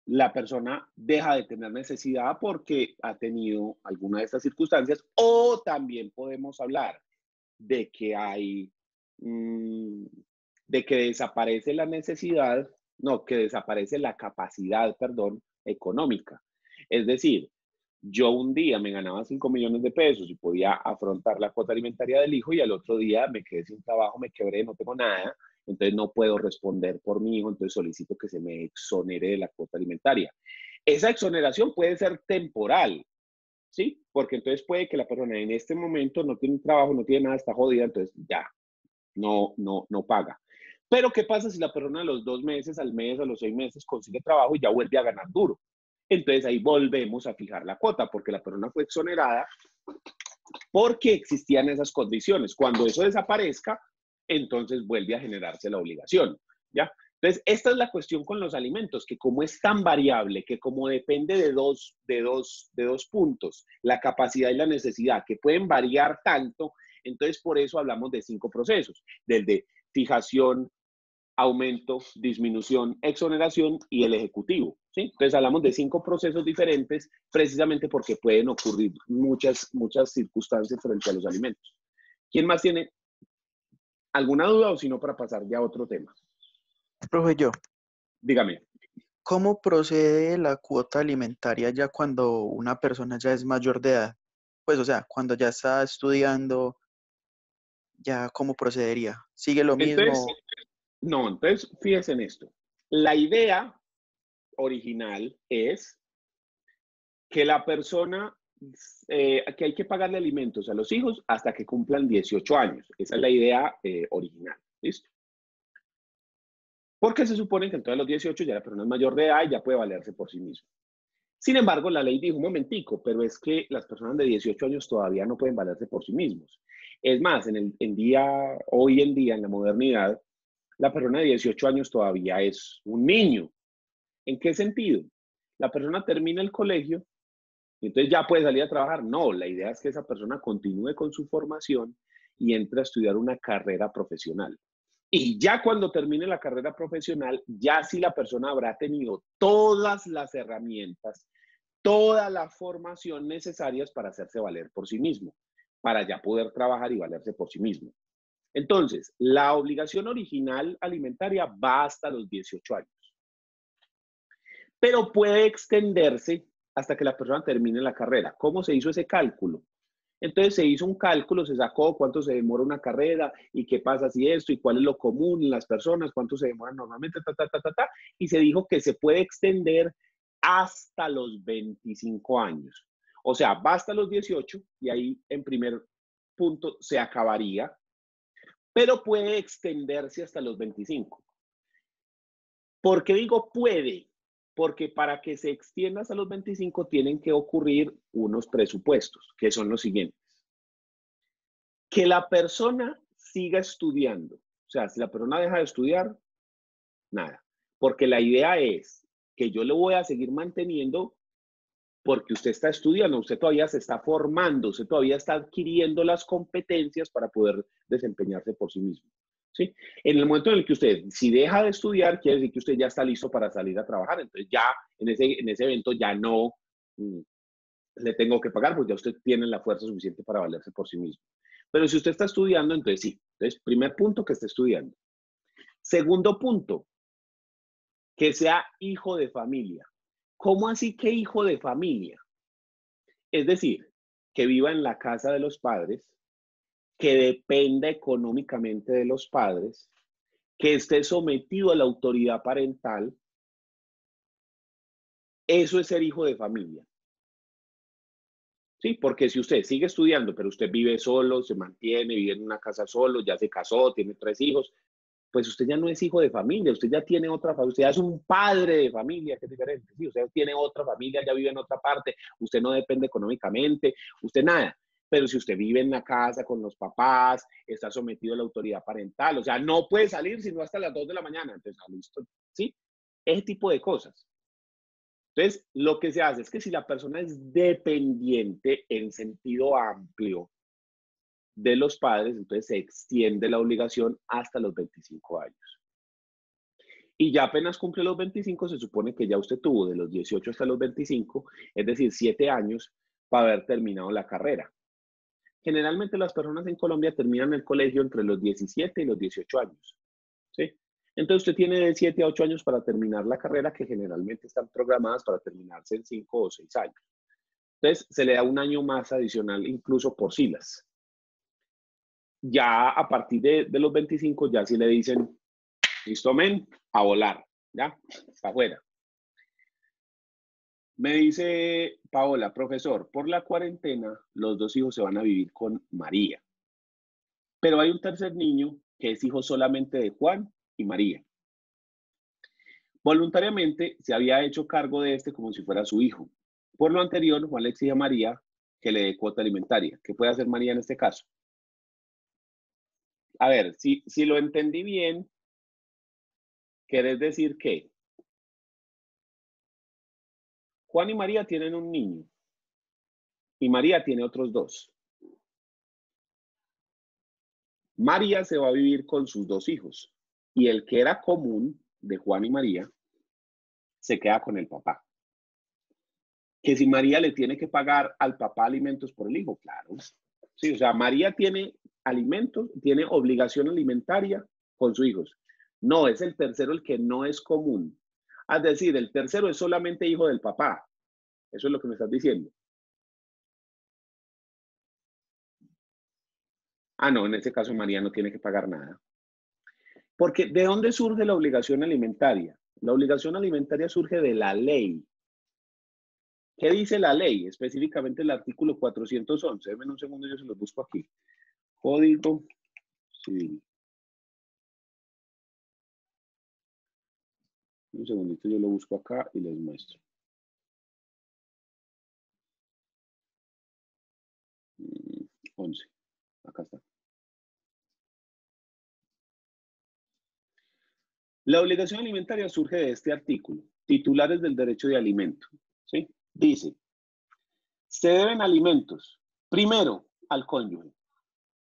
la persona deja de tener necesidad porque ha tenido alguna de estas circunstancias, o también podemos hablar de que de que desaparece la necesidad, no, que desaparece la capacidad, perdón, económica. Es decir, yo un día me ganaba 5 millones de pesos y podía afrontar la cuota alimentaria del hijo y al otro día me quedé sin trabajo, me quebré, no tengo nada, entonces no puedo responder por mi hijo, entonces solicito que se me exonere de la cuota alimentaria. Esa exoneración puede ser temporal, ¿sí? Porque entonces puede que la persona en este momento no tiene trabajo, no tiene nada, está jodida, entonces ya, no paga. Pero ¿qué pasa si la persona a los 2 meses, al mes, a los 6 meses consigue trabajo y ya vuelve a ganar duro? Entonces ahí volvemos a fijar la cuota porque la persona fue exonerada porque existían esas condiciones. Cuando eso desaparezca, entonces vuelve a generarse la obligación, ¿ya? Entonces, esta es la cuestión con los alimentos, que como es tan variable, que como depende de dos puntos, la capacidad y la necesidad, que pueden variar tanto, entonces por eso hablamos de 5 procesos, desde fijación, aumento, disminución, exoneración y el ejecutivo, ¿sí? Entonces hablamos de 5 procesos diferentes precisamente porque pueden ocurrir muchas circunstancias frente a los alimentos. ¿Quién más tiene alguna duda o si no para pasar ya a otro tema? Profe, yo, Dígame. ¿cómo procede la cuota alimentaria ya cuando una persona ya es mayor de edad? Pues, o sea, cuando ya está estudiando, ya ¿cómo procedería? ¿Sigue lo Entonces, mismo? no, entonces fíjense en esto. La idea original es que la persona, que hay que pagarle alimentos a los hijos hasta que cumplan 18 años. Esa es la idea original. ¿Listo? Porque se supone que entonces a los 18 ya la persona es mayor de edad y ya puede valerse por sí mismo. Sin embargo, la ley dijo, un momentico, pero es que las personas de 18 años todavía no pueden valerse por sí mismos. Es más, hoy en día, en la modernidad, la persona de 18 años todavía es un niño. ¿En qué sentido? La persona termina el colegio y entonces ya puede salir a trabajar. No, la idea es que esa persona continúe con su formación y entre a estudiar una carrera profesional. Y ya cuando termine la carrera profesional, ya sí la persona habrá tenido todas las herramientas, toda la formación necesarias para hacerse valer por sí mismo, para ya poder trabajar y valerse por sí mismo. Entonces, la obligación original alimentaria va hasta los 18 años, pero puede extenderse hasta que la persona termine la carrera. ¿Cómo se hizo ese cálculo? Entonces se hizo un cálculo, se sacó cuánto se demora una carrera y qué pasa si esto y cuál es lo común en las personas, cuánto se demoran normalmente, y se dijo que se puede extender hasta los 25 años. O sea, va hasta los 18 y ahí en primer punto se acabaría, pero puede extenderse hasta los 25. ¿Por qué digo puede? Porque para que se extienda hasta los 25 tienen que ocurrir unos presupuestos, que son los siguientes. Que la persona siga estudiando. O sea, si la persona deja de estudiar, nada. Porque la idea es que yo lo voy a seguir manteniendo porque usted está estudiando, usted todavía se está formando, usted todavía está adquiriendo las competencias para poder desempeñarse por sí mismo. ¿Sí? En el momento en el que usted, si deja de estudiar, quiere decir que usted ya está listo para salir a trabajar. Entonces ya en ese evento ya no le tengo que pagar, porque ya usted tiene la fuerza suficiente para valerse por sí mismo. Pero si usted está estudiando, entonces sí. Entonces, primer punto, que esté estudiando. Segundo punto, que sea hijo de familia. ¿Cómo así que hijo de familia? Es decir, que viva en la casa de los padres, que dependa económicamente de los padres, que esté sometido a la autoridad parental. Eso es ser hijo de familia. Sí, porque si usted sigue estudiando, pero usted vive solo, se mantiene, vive en una casa solo, ya se casó, tiene 3 hijos, pues usted ya no es hijo de familia, usted ya tiene otra familia, usted ya es un padre de familia, que es diferente. Sí, usted tiene otra familia, ya vive en otra parte, usted no depende económicamente, usted nada. Pero si usted vive en la casa con los papás, está sometido a la autoridad parental, o sea, no puede salir sino hasta las 2 de la mañana, entonces, listo, ¿sí? Ese tipo de cosas. Entonces, lo que se hace es que si la persona es dependiente en sentido amplio de los padres, entonces se extiende la obligación hasta los 25 años. Y ya apenas cumple los 25, se supone que ya usted tuvo de los 18 hasta los 25, es decir, 7 años para haber terminado la carrera. Generalmente las personas en Colombia terminan el colegio entre los 17 y los 18 años. ¿Sí? Entonces usted tiene de 7 a 8 años para terminar la carrera, que generalmente están programadas para terminarse en 5 o 6 años. Entonces se le da un año más adicional incluso por SILAS. Ya a partir de los 25 ya sí le dicen, listo, men, a volar, ya, para afuera. Me dice Paola, profesor, por la cuarentena los 2 hijos se van a vivir con María. Pero hay un tercer niño que es hijo solamente de Juan y María. Voluntariamente se había hecho cargo de este como si fuera su hijo. Por lo anterior, Juan le exige a María que le dé cuota alimentaria. ¿Qué puede hacer María en este caso? A ver, si lo entendí bien, ¿Querés decir que Juan y María tienen un niño y María tiene otros dos? María se va a vivir con sus dos hijos y el que era común de Juan y María se queda con el papá. Que si María le tiene que pagar al papá alimentos por el hijo, claro. Sí, o sea, María tiene alimentos, tiene obligación alimentaria con sus hijos. No, es el tercero el que no es común. Es decir, el tercero es solamente hijo del papá. Eso es lo que me estás diciendo. Ah, no, en ese caso María no tiene que pagar nada. Porque ¿de dónde surge la obligación alimentaria? La obligación alimentaria surge de la ley. ¿Qué dice la ley? Específicamente el artículo 411. Denme un segundo, yo se los busco aquí. Código Civil. Un segundito, yo lo busco acá y les muestro. Mm, 11. Acá está. La obligación alimentaria surge de este artículo. Titulares del derecho de alimento. ¿Sí? Dice, se deben alimentos, primero, al cónyuge.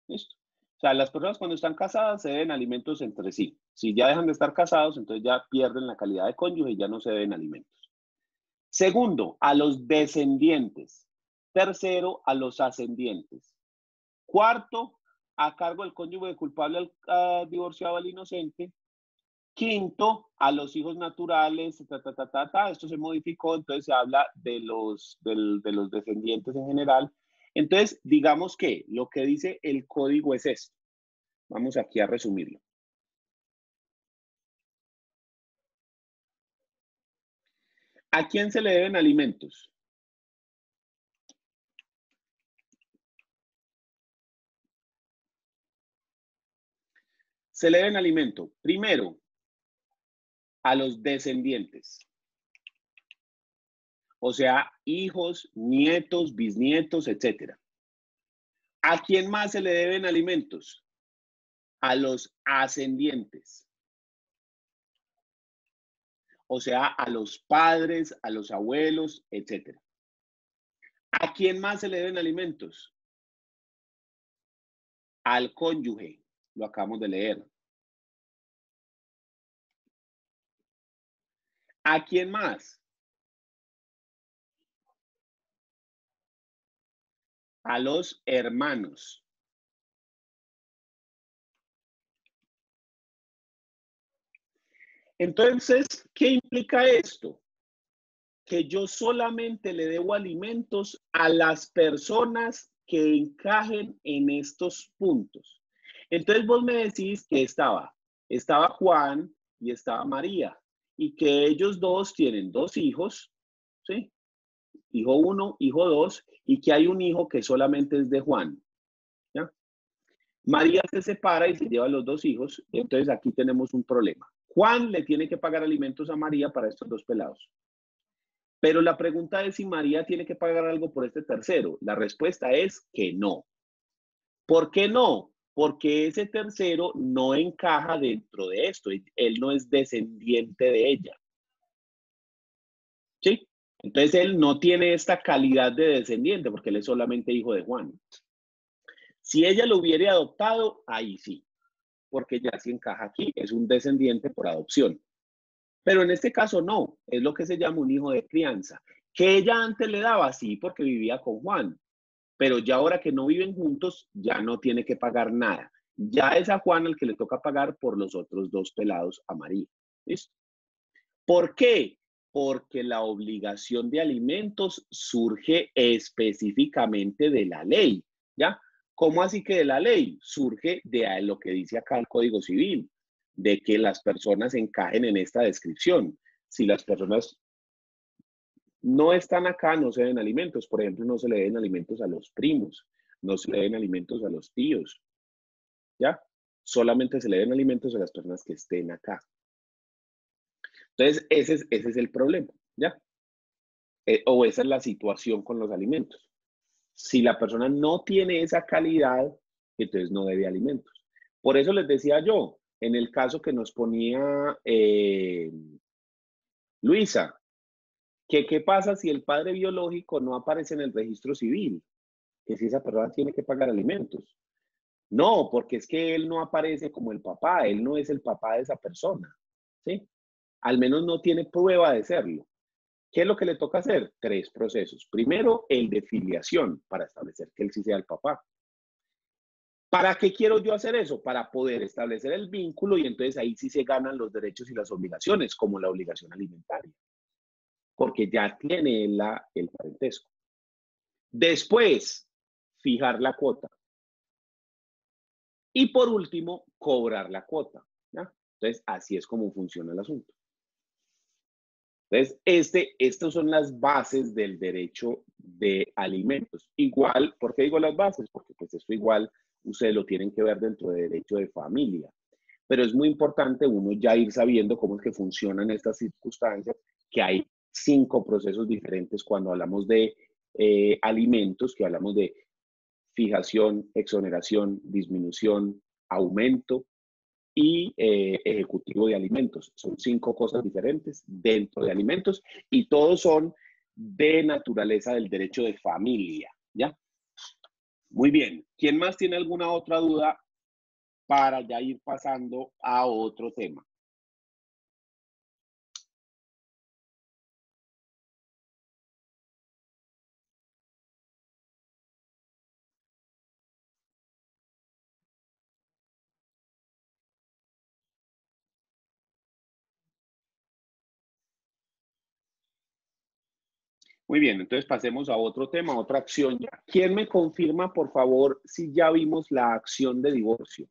¿Listo? O sea, las personas cuando están casadas se deben alimentos entre sí. Si ya dejan de estar casados, entonces ya pierden la calidad de cónyuge y ya no se deben alimentos. Segundo, a los descendientes. Tercero, a los ascendientes. Cuarto, a cargo del cónyuge culpable al divorciado al inocente. Quinto, a los hijos naturales. Esto se modificó, entonces se habla de los descendientes en general. Entonces, digamos que lo que dice el código es esto. Vamos aquí a resumirlo. ¿A quién se le deben alimentos? Se le deben alimentos, primero, a los descendientes. O sea, hijos, nietos, bisnietos, etc. ¿A quién más se le deben alimentos? A los ascendientes. O sea, a los padres, a los abuelos, etc. ¿A quién más se le deben alimentos? Al cónyuge. Lo acabamos de leer. ¿A quién más? A los hermanos. Entonces, ¿qué implica esto? Que yo solamente le debo alimentos a las personas que encajen en estos puntos. Entonces vos me decís que estaba Juan y estaba María, y que ellos dos tienen dos hijos, ¿sí? Hijo 1, hijo 2, y que hay un hijo que solamente es de Juan, ¿ya? María se separa y se lleva a los dos hijos, entonces aquí tenemos un problema. Juan le tiene que pagar alimentos a María para estos dos pelados. Pero la pregunta es si María tiene que pagar algo por este tercero. La respuesta es que no. ¿Por qué no? Porque ese tercero no encaja dentro de esto. Él no es descendiente de ella. ¿Sí? Entonces él no tiene esta calidad de descendiente porque él es solamente hijo de Juan. Si ella lo hubiera adoptado, ahí sí. Porque ya sí encaja aquí. Es un descendiente por adopción. Pero en este caso no, es lo que se llama un hijo de crianza, que ella antes le daba, sí, porque vivía con Juan, pero ya ahora que no viven juntos, ya no tiene que pagar nada. Ya es a Juan el que le toca pagar por los otros dos pelados a María. ¿Listo? ¿Por qué? Porque la obligación de alimentos surge específicamente de la ley, ¿ya? ¿Cómo así que de la ley? Surge de lo que dice acá el Código Civil, de que las personas encajen en esta descripción. Si las personas no están acá, no se den alimentos. Por ejemplo, no se le den alimentos a los primos, no se le den alimentos a los tíos, ¿ya? Solamente se le den alimentos a las personas que estén acá. Entonces, ese es el problema, ¿ya? O esa es la situación con los alimentos. Si la persona no tiene esa calidad, entonces no debe alimentos. Por eso les decía yo, en el caso que nos ponía Luisa, ¿qué pasa si el padre biológico no aparece en el registro civil? Que si esa persona tiene que pagar alimentos. No, porque es que él no aparece como el papá, él no es el papá de esa persona, ¿sí? Al menos no tiene prueba de serlo. ¿Qué es lo que le toca hacer? 3 procesos. Primero, el de filiación, para establecer que él sí sea el papá. ¿Para qué quiero yo hacer eso? Para poder establecer el vínculo y entonces ahí sí se ganan los derechos y las obligaciones, como la obligación alimentaria, porque ya tiene el parentesco. Después, fijar la cuota. Y por último, cobrar la cuota, ¿ya? Entonces, así es como funciona el asunto. Entonces, estas son las bases del derecho de alimentos. Igual, ¿por qué digo las bases? Porque pues esto igual ustedes lo tienen que ver dentro de derecho de familia. Pero es muy importante uno ya ir sabiendo cómo es que funcionan estas circunstancias, que hay 5 procesos diferentes cuando hablamos de alimentos, que hablamos de fijación, exoneración, disminución, aumento y ejecutivo de alimentos. Son 5 cosas diferentes dentro de alimentos y todos son de naturaleza del derecho de familia, ¿ya? Muy bien. ¿Quién más tiene alguna otra duda para ya ir pasando a otro tema? Muy bien, entonces pasemos a otro tema, otra acción ya. ¿Quién me confirma, por favor, si ya vimos la acción de divorcio?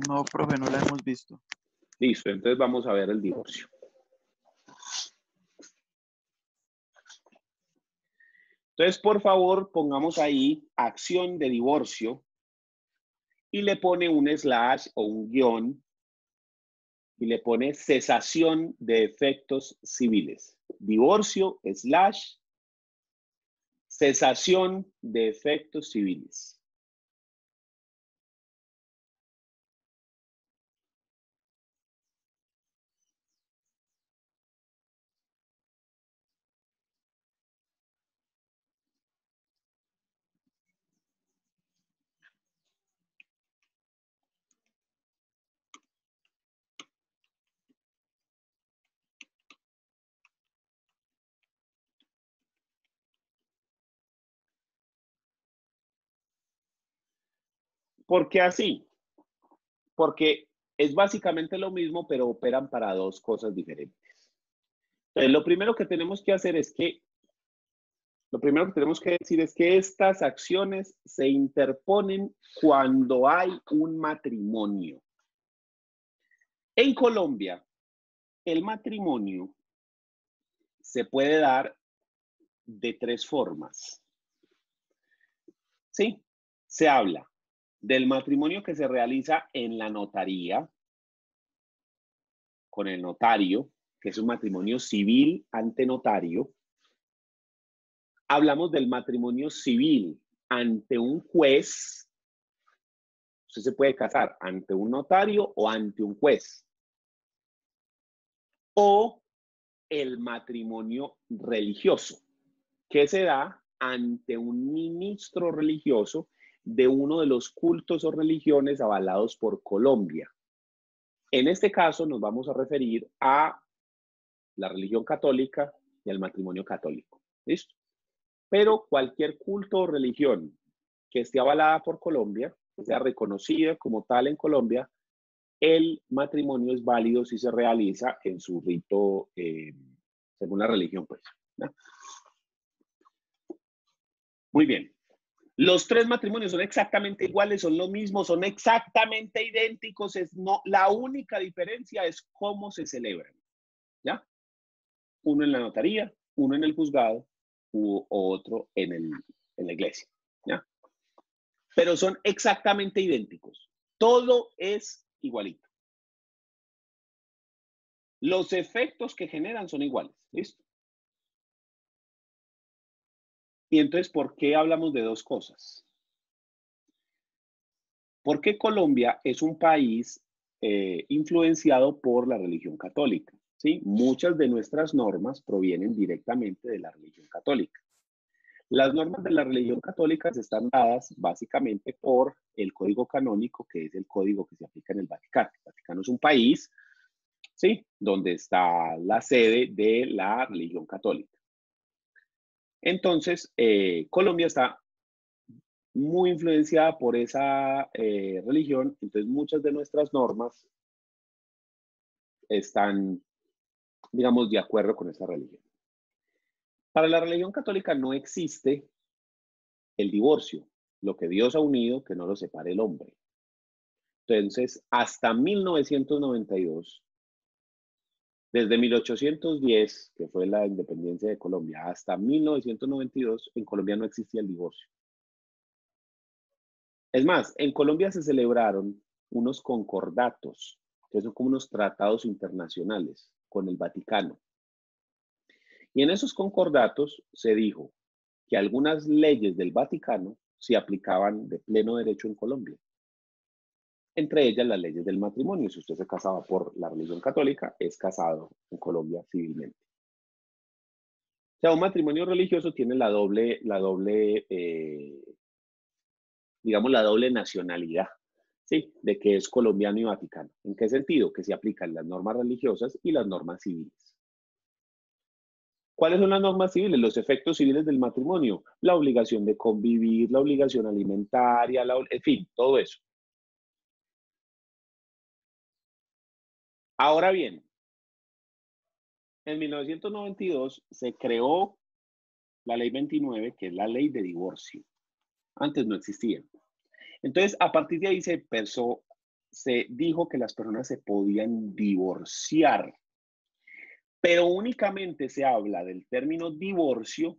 No, profe, no la hemos visto. Listo, entonces vamos a ver el divorcio. Entonces, por favor, pongamos ahí acción de divorcio y le pone un slash o un guión y le pone cesación de efectos civiles. Divorcio slash cesación de efectos civiles. ¿Por qué así? Porque es básicamente lo mismo, pero operan para 2 cosas diferentes. Entonces, lo primero que tenemos que hacer es que, lo primero que tenemos que decir es que estas acciones se interponen cuando hay un matrimonio. En Colombia, el matrimonio se puede dar de 3 formas. ¿Sí? Se habla del matrimonio que se realiza en la notaría, con el notario, que es un matrimonio civil ante notario. Hablamos del matrimonio civil ante un juez. Usted se puede casar ante un notario o ante un juez. O el matrimonio religioso, que se da ante un ministro religioso de uno de los cultos o religiones avalados por Colombia. En este caso nos vamos a referir a la religión católica y al matrimonio católico. ¿Listo? Pero cualquier culto o religión que esté avalada por Colombia, que sea reconocida como tal en Colombia, el matrimonio es válido si se realiza en su rito, según la religión, pues, ¿no? Muy bien. Los 3 matrimonios son exactamente iguales, son lo mismo, son exactamente idénticos. La única diferencia es cómo se celebran, ¿ya? Uno en la notaría, uno en el juzgado u otro en la iglesia, ¿ya? Pero son exactamente idénticos. Todo es igualito. Los efectos que generan son iguales, ¿listo? Y entonces, ¿por qué hablamos de 2 cosas? Porque Colombia es un país influenciado por la religión católica, ¿sí? Muchas de nuestras normas provienen directamente de la religión católica. Las normas de la religión católica están dadas básicamente por el código canónico, que es el código que se aplica en el Vaticano. El Vaticano es un país, ¿sí?, donde está la sede de la religión católica. Entonces, Colombia está muy influenciada por esa religión, entonces muchas de nuestras normas están, digamos, de acuerdo con esa religión. Para la religión católica no existe el divorcio, lo que Dios ha unido, que no lo separe el hombre. Entonces, hasta 1992, desde 1810, que fue la independencia de Colombia, hasta 1992, en Colombia no existía el divorcio. Es más, en Colombia se celebraron unos concordatos, que son como unos tratados internacionales con el Vaticano. Y en esos concordatos se dijo que algunas leyes del Vaticano se aplicaban de pleno derecho en Colombia. Entre ellas las leyes del matrimonio. Si usted se casaba por la religión católica, es casado en Colombia civilmente. O sea, un matrimonio religioso tiene digamos, la doble nacionalidad, ¿sí? De que es colombiano y vaticano. ¿En qué sentido? Que se aplican las normas religiosas y las normas civiles. ¿Cuáles son las normas civiles? Los efectos civiles del matrimonio. La obligación de convivir, la obligación alimentaria, en fin, todo eso. Ahora bien, en 1992 se creó la ley 29, que es la ley de divorcio. Antes no existía. Entonces, a partir de ahí se dijo que las personas se podían divorciar, pero únicamente se habla del término divorcio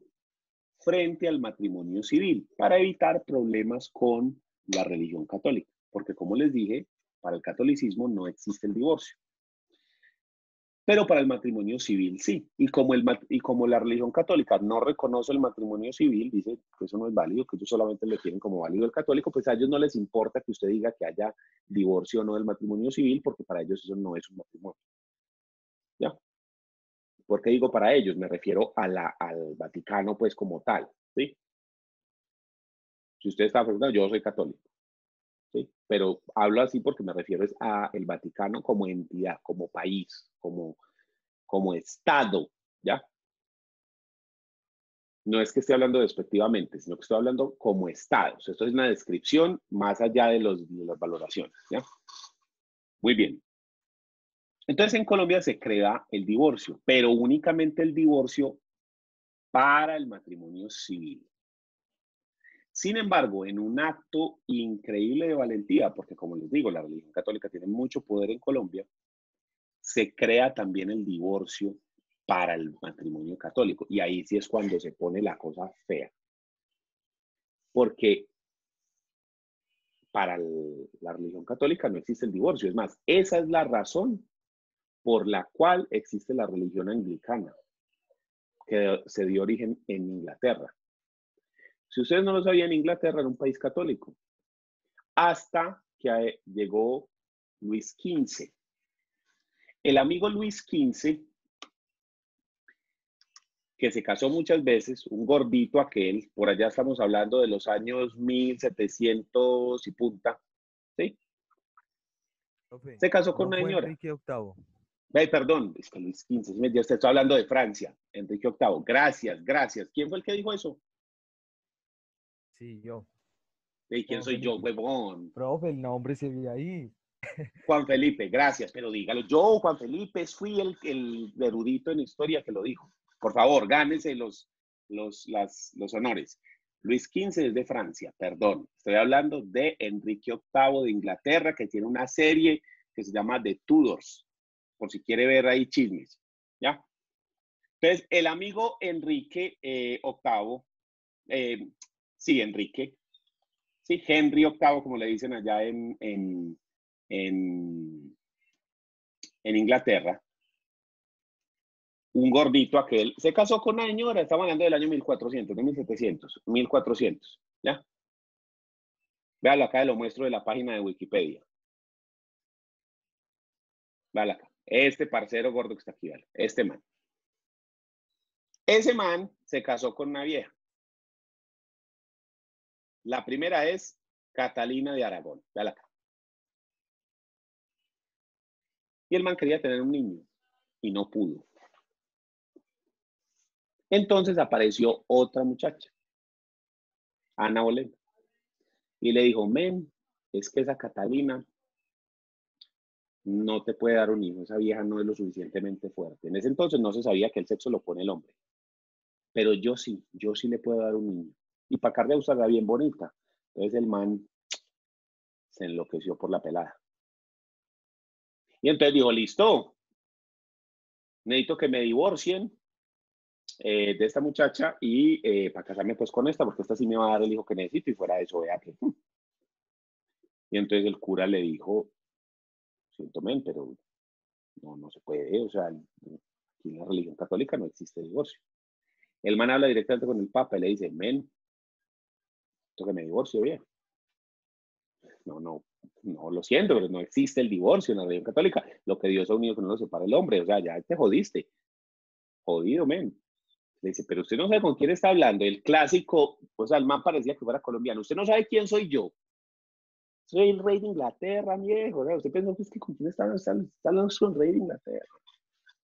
frente al matrimonio civil para evitar problemas con la religión católica, porque como les dije, para el catolicismo no existe el divorcio. Pero para el matrimonio civil sí. Y como la religión católica no reconoce el matrimonio civil, dice que eso no es válido, que ellos solamente lo tienen como válido el católico, pues a ellos no les importa que usted diga que haya divorcio o no del matrimonio civil, porque para ellos eso no es un matrimonio. ¿Ya? ¿Por qué digo para ellos? Me refiero al Vaticano, pues como tal, ¿sí? Si usted está preguntando, yo soy católico, ¿sí? Pero hablo así porque me refiero a el Vaticano como entidad, como país, como Estado, ¿ya? No es que esté hablando despectivamente, sino que estoy hablando como Estados. Esto es una descripción más allá de las valoraciones, ¿ya? Muy bien. Entonces, en Colombia se crea el divorcio, pero únicamente el divorcio para el matrimonio civil. Sin embargo, en un acto increíble de valentía, porque como les digo, la religión católica tiene mucho poder en Colombia, se crea también el divorcio para el matrimonio católico. Y ahí sí es cuando se pone la cosa fea. Porque para la religión católica no existe el divorcio. Es más, esa es la razón por la cual existe la religión anglicana, que se dio origen en Inglaterra. Si ustedes no lo sabían, Inglaterra era un país católico, hasta que llegó Luis XV. El amigo Luis XV, que se casó muchas veces, un gordito aquel, por allá estamos hablando de los años 1700 y punta, ¿sí? Profe, Se casó con no una fue señora. Enrique VIII. Perdón, es que Luis XV, yo estoy hablando de Francia, Enrique VIII. Gracias, gracias. ¿Quién fue el que dijo eso? Sí, yo. ¿Y quién Juan soy yo, Felipe. huevón? Profe, el nombre se ve ahí. Juan Felipe, gracias, pero dígalo. Yo, Juan Felipe, fui el erudito en historia que lo dijo. Por favor, gánese los honores. Luis XV es de Francia, perdón. Estoy hablando de Enrique VIII de Inglaterra, que tiene una serie que se llama The Tudors, por si quiere ver ahí chismes, ¿ya? Entonces, el amigo Enrique VIII, sí, Enrique, sí, Henry VIII, como le dicen allá en Inglaterra, un gordito aquel, se casó con una señora, estamos hablando del año 1400, de 1700, 1400, ¿ya? Véalo acá, lo muestro de la página de Wikipedia. Véalo acá. Este parcero gordo que está aquí, véalo. Este man. Ese man se casó con una vieja. La primera es Catalina de Aragón. Véala acá. Y el man quería tener un niño y no pudo. Entonces apareció otra muchacha, Ana Bolena, y le dijo, men, es que esa Catalina no te puede dar un hijo, esa vieja no es lo suficientemente fuerte. En ese entonces no se sabía que el sexo lo pone el hombre, pero yo sí le puedo dar un niño. Y para acabar de usarla bien bonita. Entonces el man se enloqueció por la pelada. Y entonces dijo, listo, necesito que me divorcien de esta muchacha y para casarme pues con esta, porque esta sí me va a dar el hijo que necesito y fuera de eso, vea que... Y entonces el cura le dijo, siento, men, pero no se puede, o sea, aquí en la religión católica no existe divorcio. El man habla directamente con el papa y le dice, men, esto que me divorcio, bien. No, lo siento, pero no existe el divorcio en la religión católica. Lo que Dios ha unido que no lo separa el hombre, o sea, ya te jodiste. Jodido, men. Le dice, pero usted no sabe con quién está hablando. El clásico, o sea, el man parecía que fuera colombiano. Usted no sabe quién soy yo. Soy el rey de Inglaterra, viejo. ¿Verdad? Usted pensó que es que con quién está hablando con el rey de Inglaterra.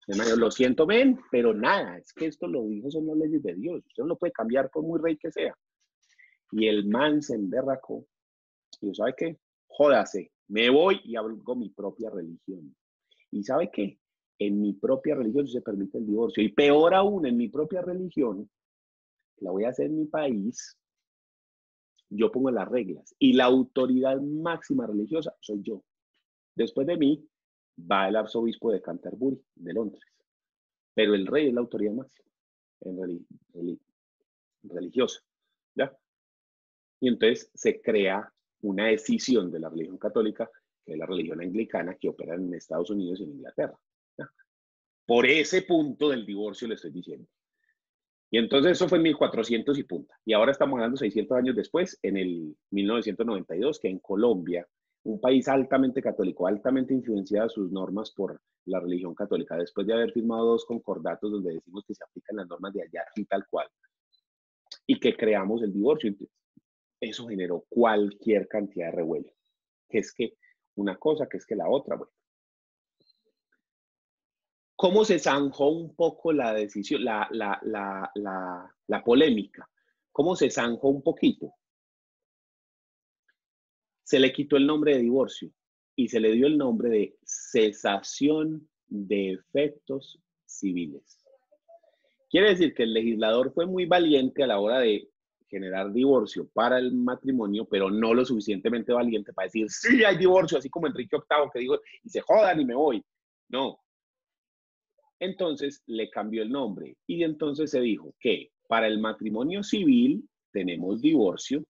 Hermano, lo siento, men, pero nada, es que esto lo dijo, son las leyes de Dios. Usted no lo puede cambiar por muy rey que sea. Y el man se emberracó. Y ¿sabe qué? Jódase, me voy y abro mi propia religión. ¿Y sabe qué? En mi propia religión se permite el divorcio. Y peor aún, en mi propia religión, la voy a hacer en mi país, yo pongo las reglas. Y la autoridad máxima religiosa soy yo. Después de mí va el arzobispo de Canterbury, de Londres. Pero el rey es la autoridad máxima religiosa. ¿Ya? Y entonces se crea una decisión de la religión católica, que es la religión anglicana, que opera en Estados Unidos y en Inglaterra. ¿Ya? Por ese punto del divorcio le estoy diciendo. Y entonces eso fue en 1400 y punta. Y ahora estamos hablando 600 años después, en el 1992, que en Colombia, un país altamente católico, altamente influenciado a sus normas por la religión católica, después de haber firmado 2 concordatos donde decimos que se aplican las normas de allá y tal cual, y que creamos el divorcio. Eso generó cualquier cantidad de revuelo. Que es que una cosa, que es que la otra, bueno. ¿Cómo se zanjó un poco la decisión, la polémica? ¿Cómo se zanjó un poquito? Se le quitó el nombre de divorcio y se le dio el nombre de cesación de efectos civiles. Quiere decir que el legislador fue muy valiente a la hora de generar divorcio para el matrimonio, pero no lo suficientemente valiente para decir, sí, hay divorcio, así como Enrique VIII que dijo, y se jodan y me voy. No. Entonces le cambió el nombre y entonces se dijo que para el matrimonio civil tenemos divorcio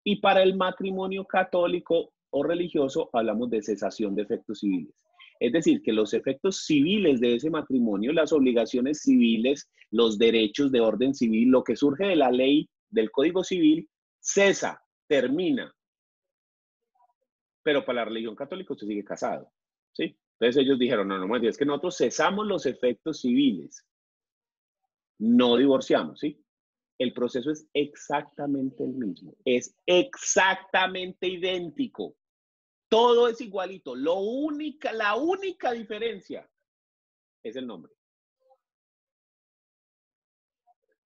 y para el matrimonio católico o religioso hablamos de cesación de efectos civiles. Es decir, que los efectos civiles de ese matrimonio, las obligaciones civiles, los derechos de orden civil, lo que surge de la ley del Código Civil, cesa, termina. Pero para la religión católica usted sigue casado, ¿sí? Entonces ellos dijeron, no, es que nosotros cesamos los efectos civiles, no divorciamos, ¿sí? El proceso es exactamente el mismo, es exactamente idéntico. Todo es igualito. La única diferencia es el nombre.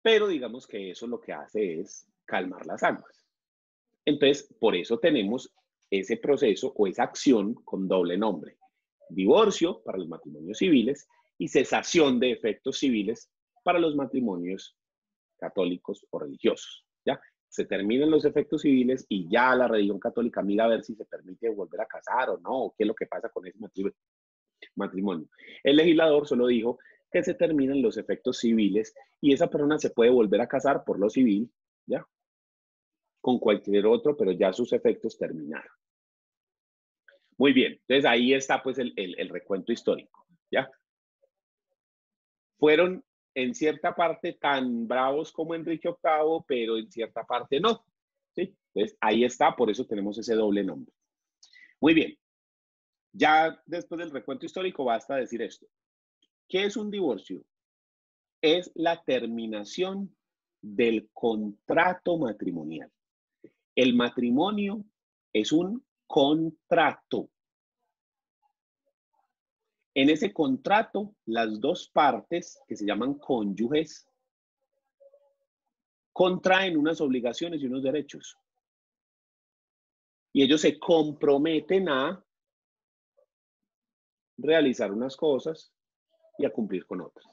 Pero digamos que eso lo que hace es calmar las aguas. Entonces, por eso tenemos ese proceso o esa acción con doble nombre. Divorcio para los matrimonios civiles y cesación de efectos civiles para los matrimonios católicos o religiosos. ¿Ya? Se terminan los efectos civiles y ya la religión católica mira a ver si se permite volver a casar o no, o qué es lo que pasa con ese matrimonio. El legislador solo dijo que se terminan los efectos civiles y esa persona se puede volver a casar por lo civil, ¿ya? Con cualquier otro, pero ya sus efectos terminaron. Muy bien, entonces ahí está pues el recuento histórico, ¿ya? Fueron en cierta parte tan bravos como Enrique VIII, pero en cierta parte no, ¿sí? Entonces, ahí está, por eso tenemos ese doble nombre. Muy bien. Ya después del recuento histórico basta decir esto. ¿Qué es un divorcio? Es la terminación del contrato matrimonial. El matrimonio es un contrato. En ese contrato, las dos partes, que se llaman cónyuges, contraen unas obligaciones y unos derechos. Y ellos se comprometen a realizar unas cosas y a cumplir con otras.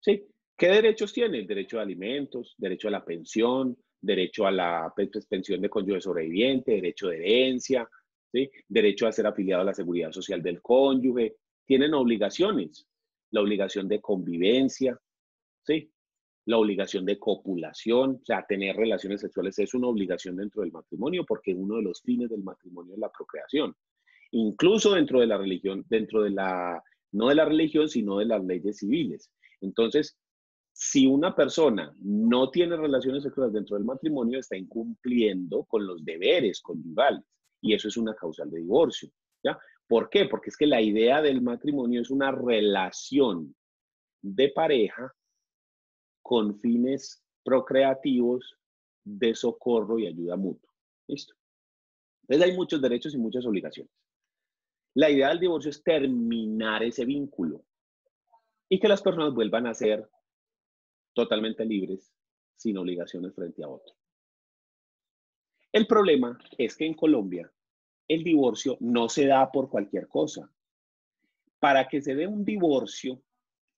¿Sí? ¿Qué derechos tiene? El derecho a alimentos, derecho a la pensión, derecho a la pensión de cónyuge sobreviviente, derecho de herencia, ¿sí? Derecho a ser afiliado a la seguridad social del cónyuge. Tienen obligaciones, la obligación de convivencia, ¿sí? La obligación de copulación, o sea, tener relaciones sexuales es una obligación dentro del matrimonio porque uno de los fines del matrimonio es la procreación. Incluso dentro de la religión, no de la religión, sino de las leyes civiles. Entonces, si una persona no tiene relaciones sexuales dentro del matrimonio, está incumpliendo con los deberes conyugales y eso es una causal de divorcio, ¿ya? ¿Por qué? Porque es que la idea del matrimonio es una relación de pareja con fines procreativos de socorro y ayuda mutua. ¿Listo? Entonces hay muchos derechos y muchas obligaciones. La idea del divorcio es terminar ese vínculo y que las personas vuelvan a ser totalmente libres, sin obligaciones frente a otro. El problema es que en Colombia el divorcio no se da por cualquier cosa. Para que se dé un divorcio,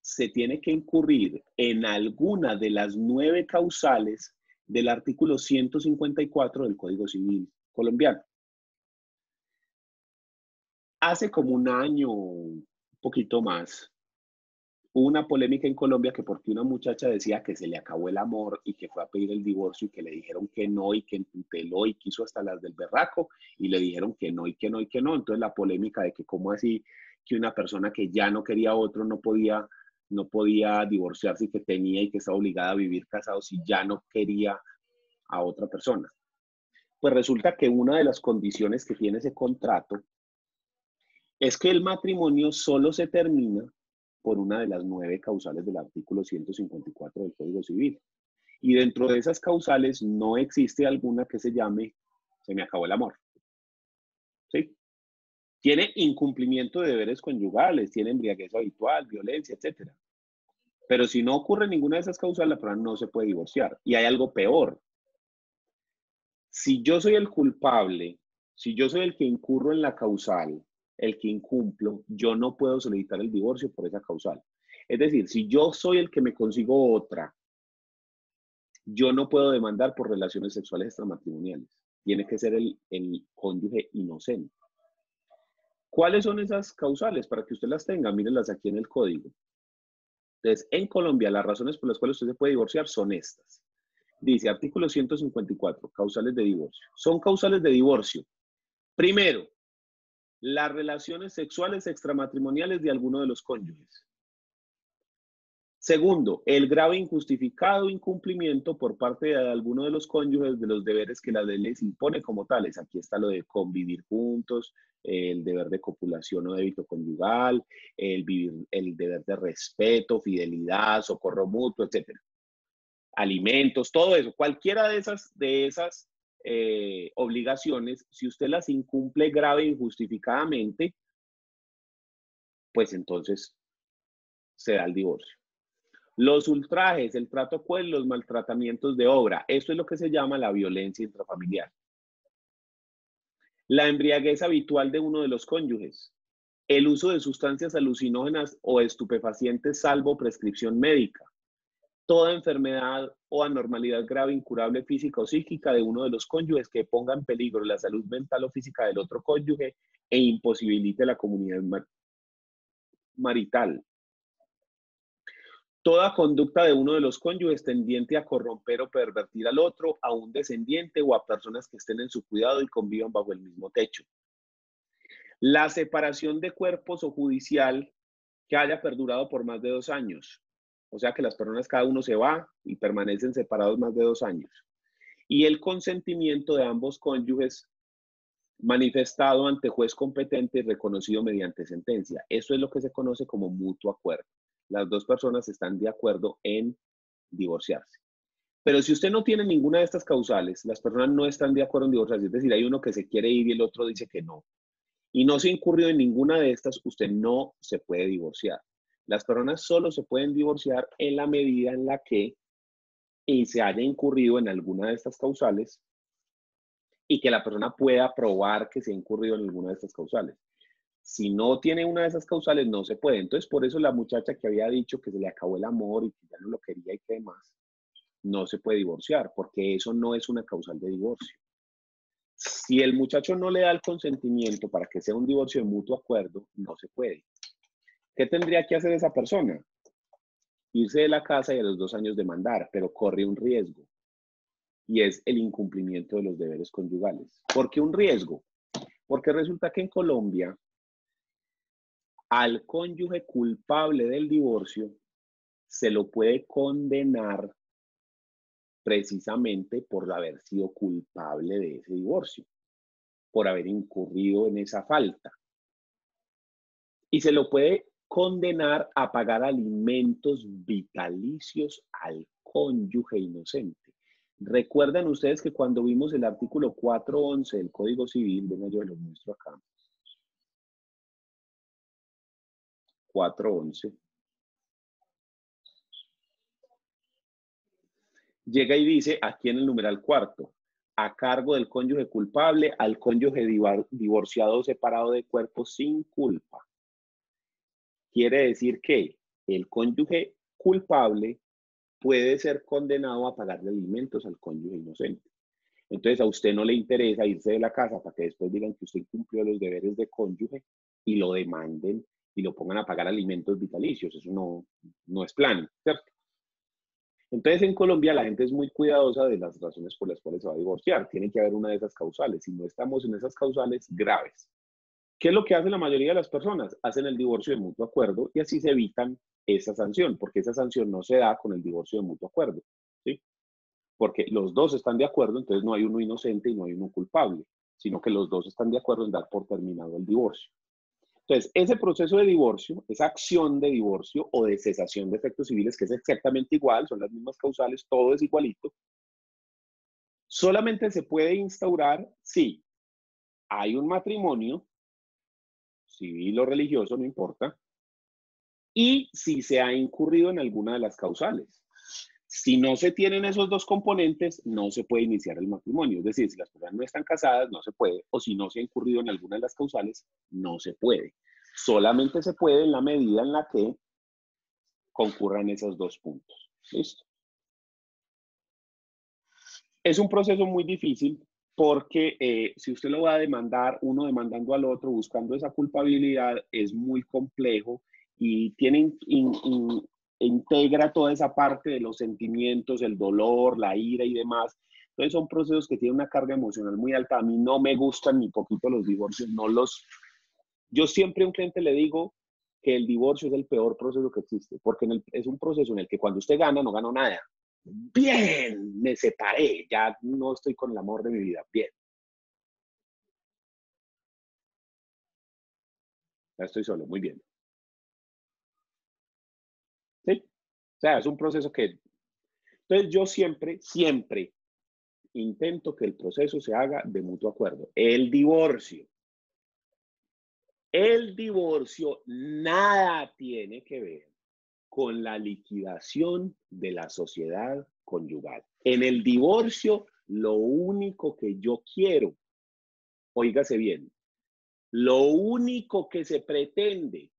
se tiene que incurrir en alguna de las 9 causales del artículo 154 del Código Civil colombiano. Hace como un año, un poquito más, hubo una polémica en Colombia que porque una muchacha decía que se le acabó el amor y que fue a pedir el divorcio y que le dijeron que no y que entuteló y quiso hasta las del berraco y le dijeron que no y que no y que no. Entonces la polémica de que cómo así que una persona que ya no quería a otro no podía divorciarse y que tenía y que estaba obligada a vivir casado si ya no quería a otra persona. Pues resulta que una de las condiciones que tiene ese contrato es que el matrimonio solo se termina por una de las 9 causales del artículo 154 del Código Civil. Y dentro de esas causales no existe alguna que se llame se me acabó el amor. ¿Sí? Tiene incumplimiento de deberes conyugales, tiene embriaguez habitual, violencia, etc. Pero si no ocurre ninguna de esas causales, la persona no se puede divorciar. Y hay algo peor. Si yo soy el culpable, si yo soy el que incurro en la causal, el que incumplo, yo no puedo solicitar el divorcio por esa causal. Es decir, si yo soy el que me consigo otra, yo no puedo demandar por relaciones sexuales extramatrimoniales. Tiene que ser el cónyuge inocente. ¿Cuáles son esas causales? Para que usted las tenga, mírenlas aquí en el código. Entonces, en Colombia, las razones por las cuales usted se puede divorciar son estas. Dice, artículo 154, causales de divorcio. Son causales de divorcio. Primero, las relaciones sexuales extramatrimoniales de alguno de los cónyuges. Segundo, el grave injustificado incumplimiento por parte de alguno de los cónyuges de los deberes que la ley les impone como tales. Aquí está lo de convivir juntos, el deber de copulación o débito conyugal, el deber de respeto, fidelidad, socorro mutuo, etc. Alimentos, todo eso. Cualquiera de esas obligaciones, si usted las incumple grave e injustificadamente, pues entonces se da el divorcio. Los ultrajes, el trato cruel, los maltratamientos de obra. Esto es lo que se llama la violencia intrafamiliar. La embriaguez habitual de uno de los cónyuges. El uso de sustancias alucinógenas o estupefacientes salvo prescripción médica. Toda enfermedad o anormalidad grave, incurable, física o psíquica de uno de los cónyuges que ponga en peligro la salud mental o física del otro cónyuge e imposibilite la comunidad marital. Toda conducta de uno de los cónyuges tendiente a corromper o pervertir al otro, a un descendiente o a personas que estén en su cuidado y convivan bajo el mismo techo. La separación de cuerpos o judicial que haya perdurado por más de 2 años. O sea que las personas, cada uno se va y permanecen separados más de 2 años. y el consentimiento de ambos cónyuges manifestado ante juez competente y reconocido mediante sentencia. Eso es lo que se conoce como mutuo acuerdo. Las dos personas están de acuerdo en divorciarse. Pero si usted no tiene ninguna de estas causales, las personas no están de acuerdo en divorciarse, es decir, hay uno que se quiere ir y el otro dice que no, y no se incurrió en ninguna de estas, usted no se puede divorciar. Las personas solo se pueden divorciar en la medida en la que se haya incurrido en alguna de estas causales y que la persona pueda probar que se ha incurrido en alguna de estas causales. Si no tiene una de esas causales, no se puede. Entonces, por eso la muchacha que había dicho que se le acabó el amor y que ya no lo quería y que demás, no se puede divorciar, porque eso no es una causal de divorcio. Si el muchacho no le da el consentimiento para que sea un divorcio de mutuo acuerdo, no se puede. ¿Qué tendría que hacer esa persona? Irse de la casa y a los 2 años demandar, pero corre un riesgo. Y es el incumplimiento de los deberes conyugales. ¿Por qué un riesgo? Porque resulta que en Colombia, al cónyuge culpable del divorcio, se lo puede condenar precisamente por haber sido culpable de ese divorcio, por haber incurrido en esa falta. Y se lo puede condenar a pagar alimentos vitalicios al cónyuge inocente. ¿Recuerdan ustedes que cuando vimos el artículo 411 del Código Civil, bueno, yo lo muestro acá, 411, llega y dice aquí en el numeral cuarto, a cargo del cónyuge culpable al cónyuge divorciado o separado de cuerpo sin culpa. Quiere decir que el cónyuge culpable puede ser condenado a pagarle alimentos al cónyuge inocente. Entonces a usted no le interesa irse de la casa para que después digan que usted incumplió los deberes de cónyuge y lo demanden y lo pongan a pagar alimentos vitalicios. Eso no es plan, ¿cierto? Entonces en Colombia la gente es muy cuidadosa de las razones por las cuales se va a divorciar. Tiene que haber una de esas causales. Si no estamos en esas causales, graves. ¿Qué es lo que hace la mayoría de las personas? Hacen el divorcio de mutuo acuerdo y así se evitan esa sanción, porque esa sanción no se da con el divorcio de mutuo acuerdo, ¿sí? Porque los dos están de acuerdo, entonces no hay uno inocente y no hay uno culpable, sino que los dos están de acuerdo en dar por terminado el divorcio. Entonces, ese proceso de divorcio, esa acción de divorcio o de cesación de efectos civiles, que es exactamente igual, son las mismas causales, todo es igualito, solamente se puede instaurar si hay un matrimonio, civil o religioso, no importa, y si se ha incurrido en alguna de las causales. Si no se tienen esos dos componentes, no se puede iniciar el matrimonio. Es decir, si las personas no están casadas, no se puede, o si no se ha incurrido en alguna de las causales, no se puede. Solamente se puede en la medida en la que concurran esos dos puntos. ¿Listo? Es un proceso muy difícil porque si usted lo va a demandar, uno demandando al otro, buscando esa culpabilidad, es muy complejo y integra toda esa parte de los sentimientos, el dolor, la ira y demás. Entonces son procesos que tienen una carga emocional muy alta. A mí no me gustan ni poquito los divorcios, Yo siempre a un cliente le digo que el divorcio es el peor proceso que existe, porque es un proceso en el que cuando usted gana, no ganó nada. Bien, me separé, ya no estoy con el amor de mi vida. Bien. Ya estoy solo, muy bien. ¿Sí? O sea, es un proceso que... Entonces yo siempre intento que el proceso se haga de mutuo acuerdo. El divorcio nada tiene que ver con la liquidación de la sociedad conyugal. En el divorcio, lo único que yo quiero, óigase bien, lo único que se pretende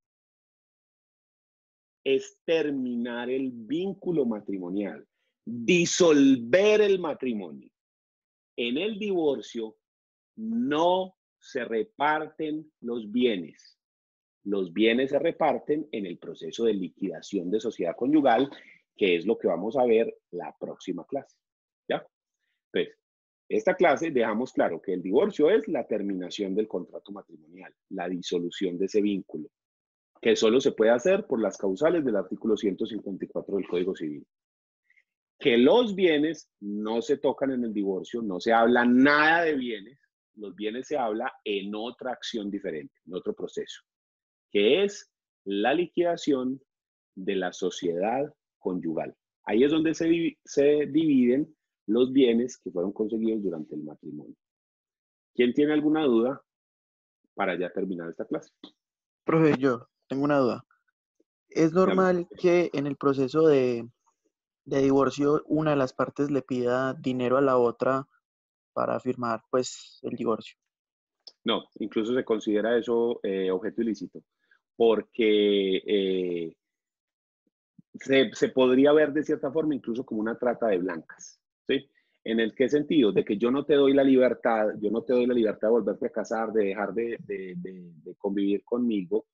es terminar el vínculo matrimonial, disolver el matrimonio. En el divorcio no se reparten los bienes. Los bienes se reparten en el proceso de liquidación de sociedad conyugal, que es lo que vamos a ver la próxima clase. ¿Ya? Entonces, esta clase dejamos claro que el divorcio es la terminación del contrato matrimonial, la disolución de ese vínculo, que solo se puede hacer por las causales del artículo 154 del Código Civil. que los bienes no se tocan en el divorcio, no se habla nada de bienes, los bienes se habla en otra acción diferente, en otro proceso, que es la liquidación de la sociedad conyugal. Ahí es donde se dividen los bienes que fueron conseguidos durante el matrimonio. ¿Quién tiene alguna duda para ya terminar esta clase? Profe, yo tengo una duda. ¿Es normal que en el proceso de divorcio una de las partes le pida dinero a la otra para firmar pues el divorcio? No, incluso se considera eso objeto ilícito, porque se podría ver de cierta forma incluso como una trata de blancas, ¿sí? ¿En el qué sentido? De que yo no te doy la libertad, yo no te doy la libertad de volverte a casar, de dejar de convivir conmigo,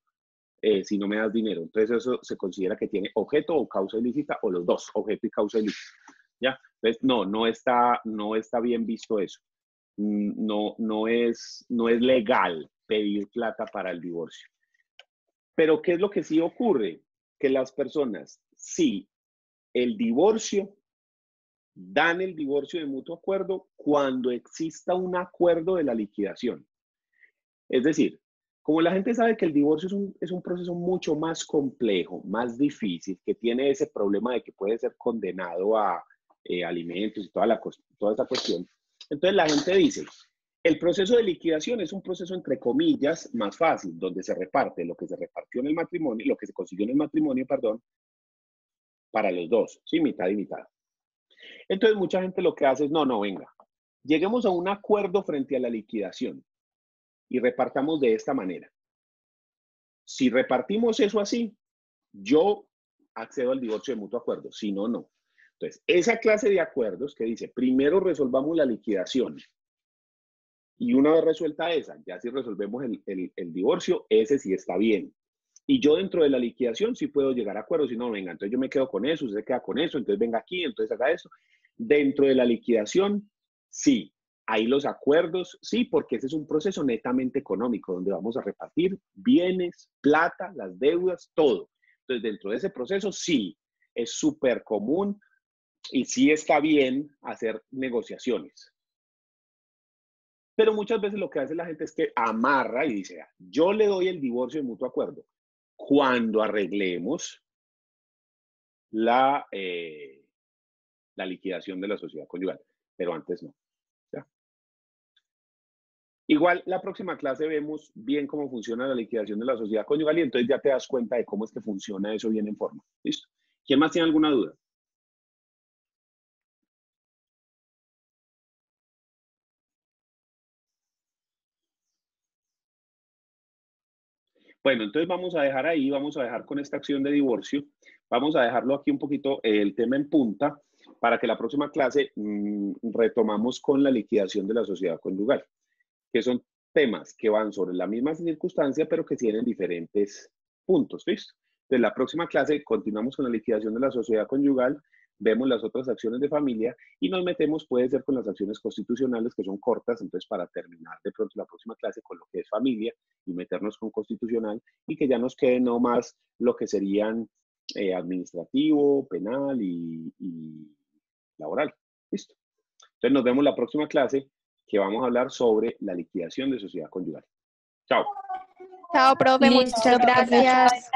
si no me das dinero. Entonces eso se considera que tiene objeto o causa ilícita, o los dos, objeto y causa ilícita, ¿ya? Entonces no está bien visto eso. No es legal pedir plata para el divorcio. Pero ¿qué es lo que sí ocurre? Que las personas, sí, el divorcio, dan el divorcio de mutuo acuerdo cuando exista un acuerdo de la liquidación. Es decir, como la gente sabe que el divorcio es un proceso mucho más complejo, más difícil, que tiene ese problema de que puede ser condenado a alimentos y toda esa cuestión, entonces la gente dice, el proceso de liquidación es un proceso, entre comillas, más fácil, donde se reparte lo que se repartió en el matrimonio, lo que se consiguió en el matrimonio, perdón, para los dos, ¿sí? Mitad y mitad. Entonces mucha gente lo que hace es, no, venga, lleguemos a un acuerdo frente a la liquidación y repartamos de esta manera. Si repartimos eso así, yo accedo al divorcio de mutuo acuerdo, si no, no. Entonces, esa clase de acuerdos que dice, primero resolvamos la liquidación y una vez resuelta esa, ya si resolvemos el divorcio, ese sí está bien. Y yo dentro de la liquidación sí puedo llegar a acuerdos, si no, venga, entonces yo me quedo con eso, usted se queda con eso, entonces venga aquí, entonces haga eso. Dentro de la liquidación, sí, hay los acuerdos, sí, porque ese es un proceso netamente económico, donde vamos a repartir bienes, plata, las deudas, todo. Entonces, dentro de ese proceso, sí, es súper común y sí está bien hacer negociaciones. Pero muchas veces lo que hace la gente es que amarra y dice, yo le doy el divorcio de mutuo acuerdo cuando arreglemos la liquidación de la sociedad conyugal, pero antes no. ¿Ya? Igual, la próxima clase vemos bien cómo funciona la liquidación de la sociedad conyugal y entonces ya te das cuenta de cómo es que funciona eso bien en forma. ¿Listo? ¿Quién más tiene alguna duda? Bueno, entonces vamos a dejar ahí, vamos a dejar con esta acción de divorcio, vamos a dejarlo aquí un poquito el tema en punta para que la próxima clase retomamos con la liquidación de la sociedad conyugal, que son temas que van sobre la misma circunstancia, pero que tienen diferentes puntos, ¿listo? Entonces, la próxima clase continuamos con la liquidación de la sociedad conyugal, vemos las otras acciones de familia y nos metemos, puede ser con las acciones constitucionales que son cortas, entonces para terminar de pronto la próxima clase con lo que es familia y meternos con constitucional y que ya nos quede no más lo que serían administrativo, penal y laboral. ¿Listo? Entonces nos vemos la próxima clase que vamos a hablar sobre la liquidación de sociedad conyugal. Chao. Chao, profe, Listo, muchas gracias.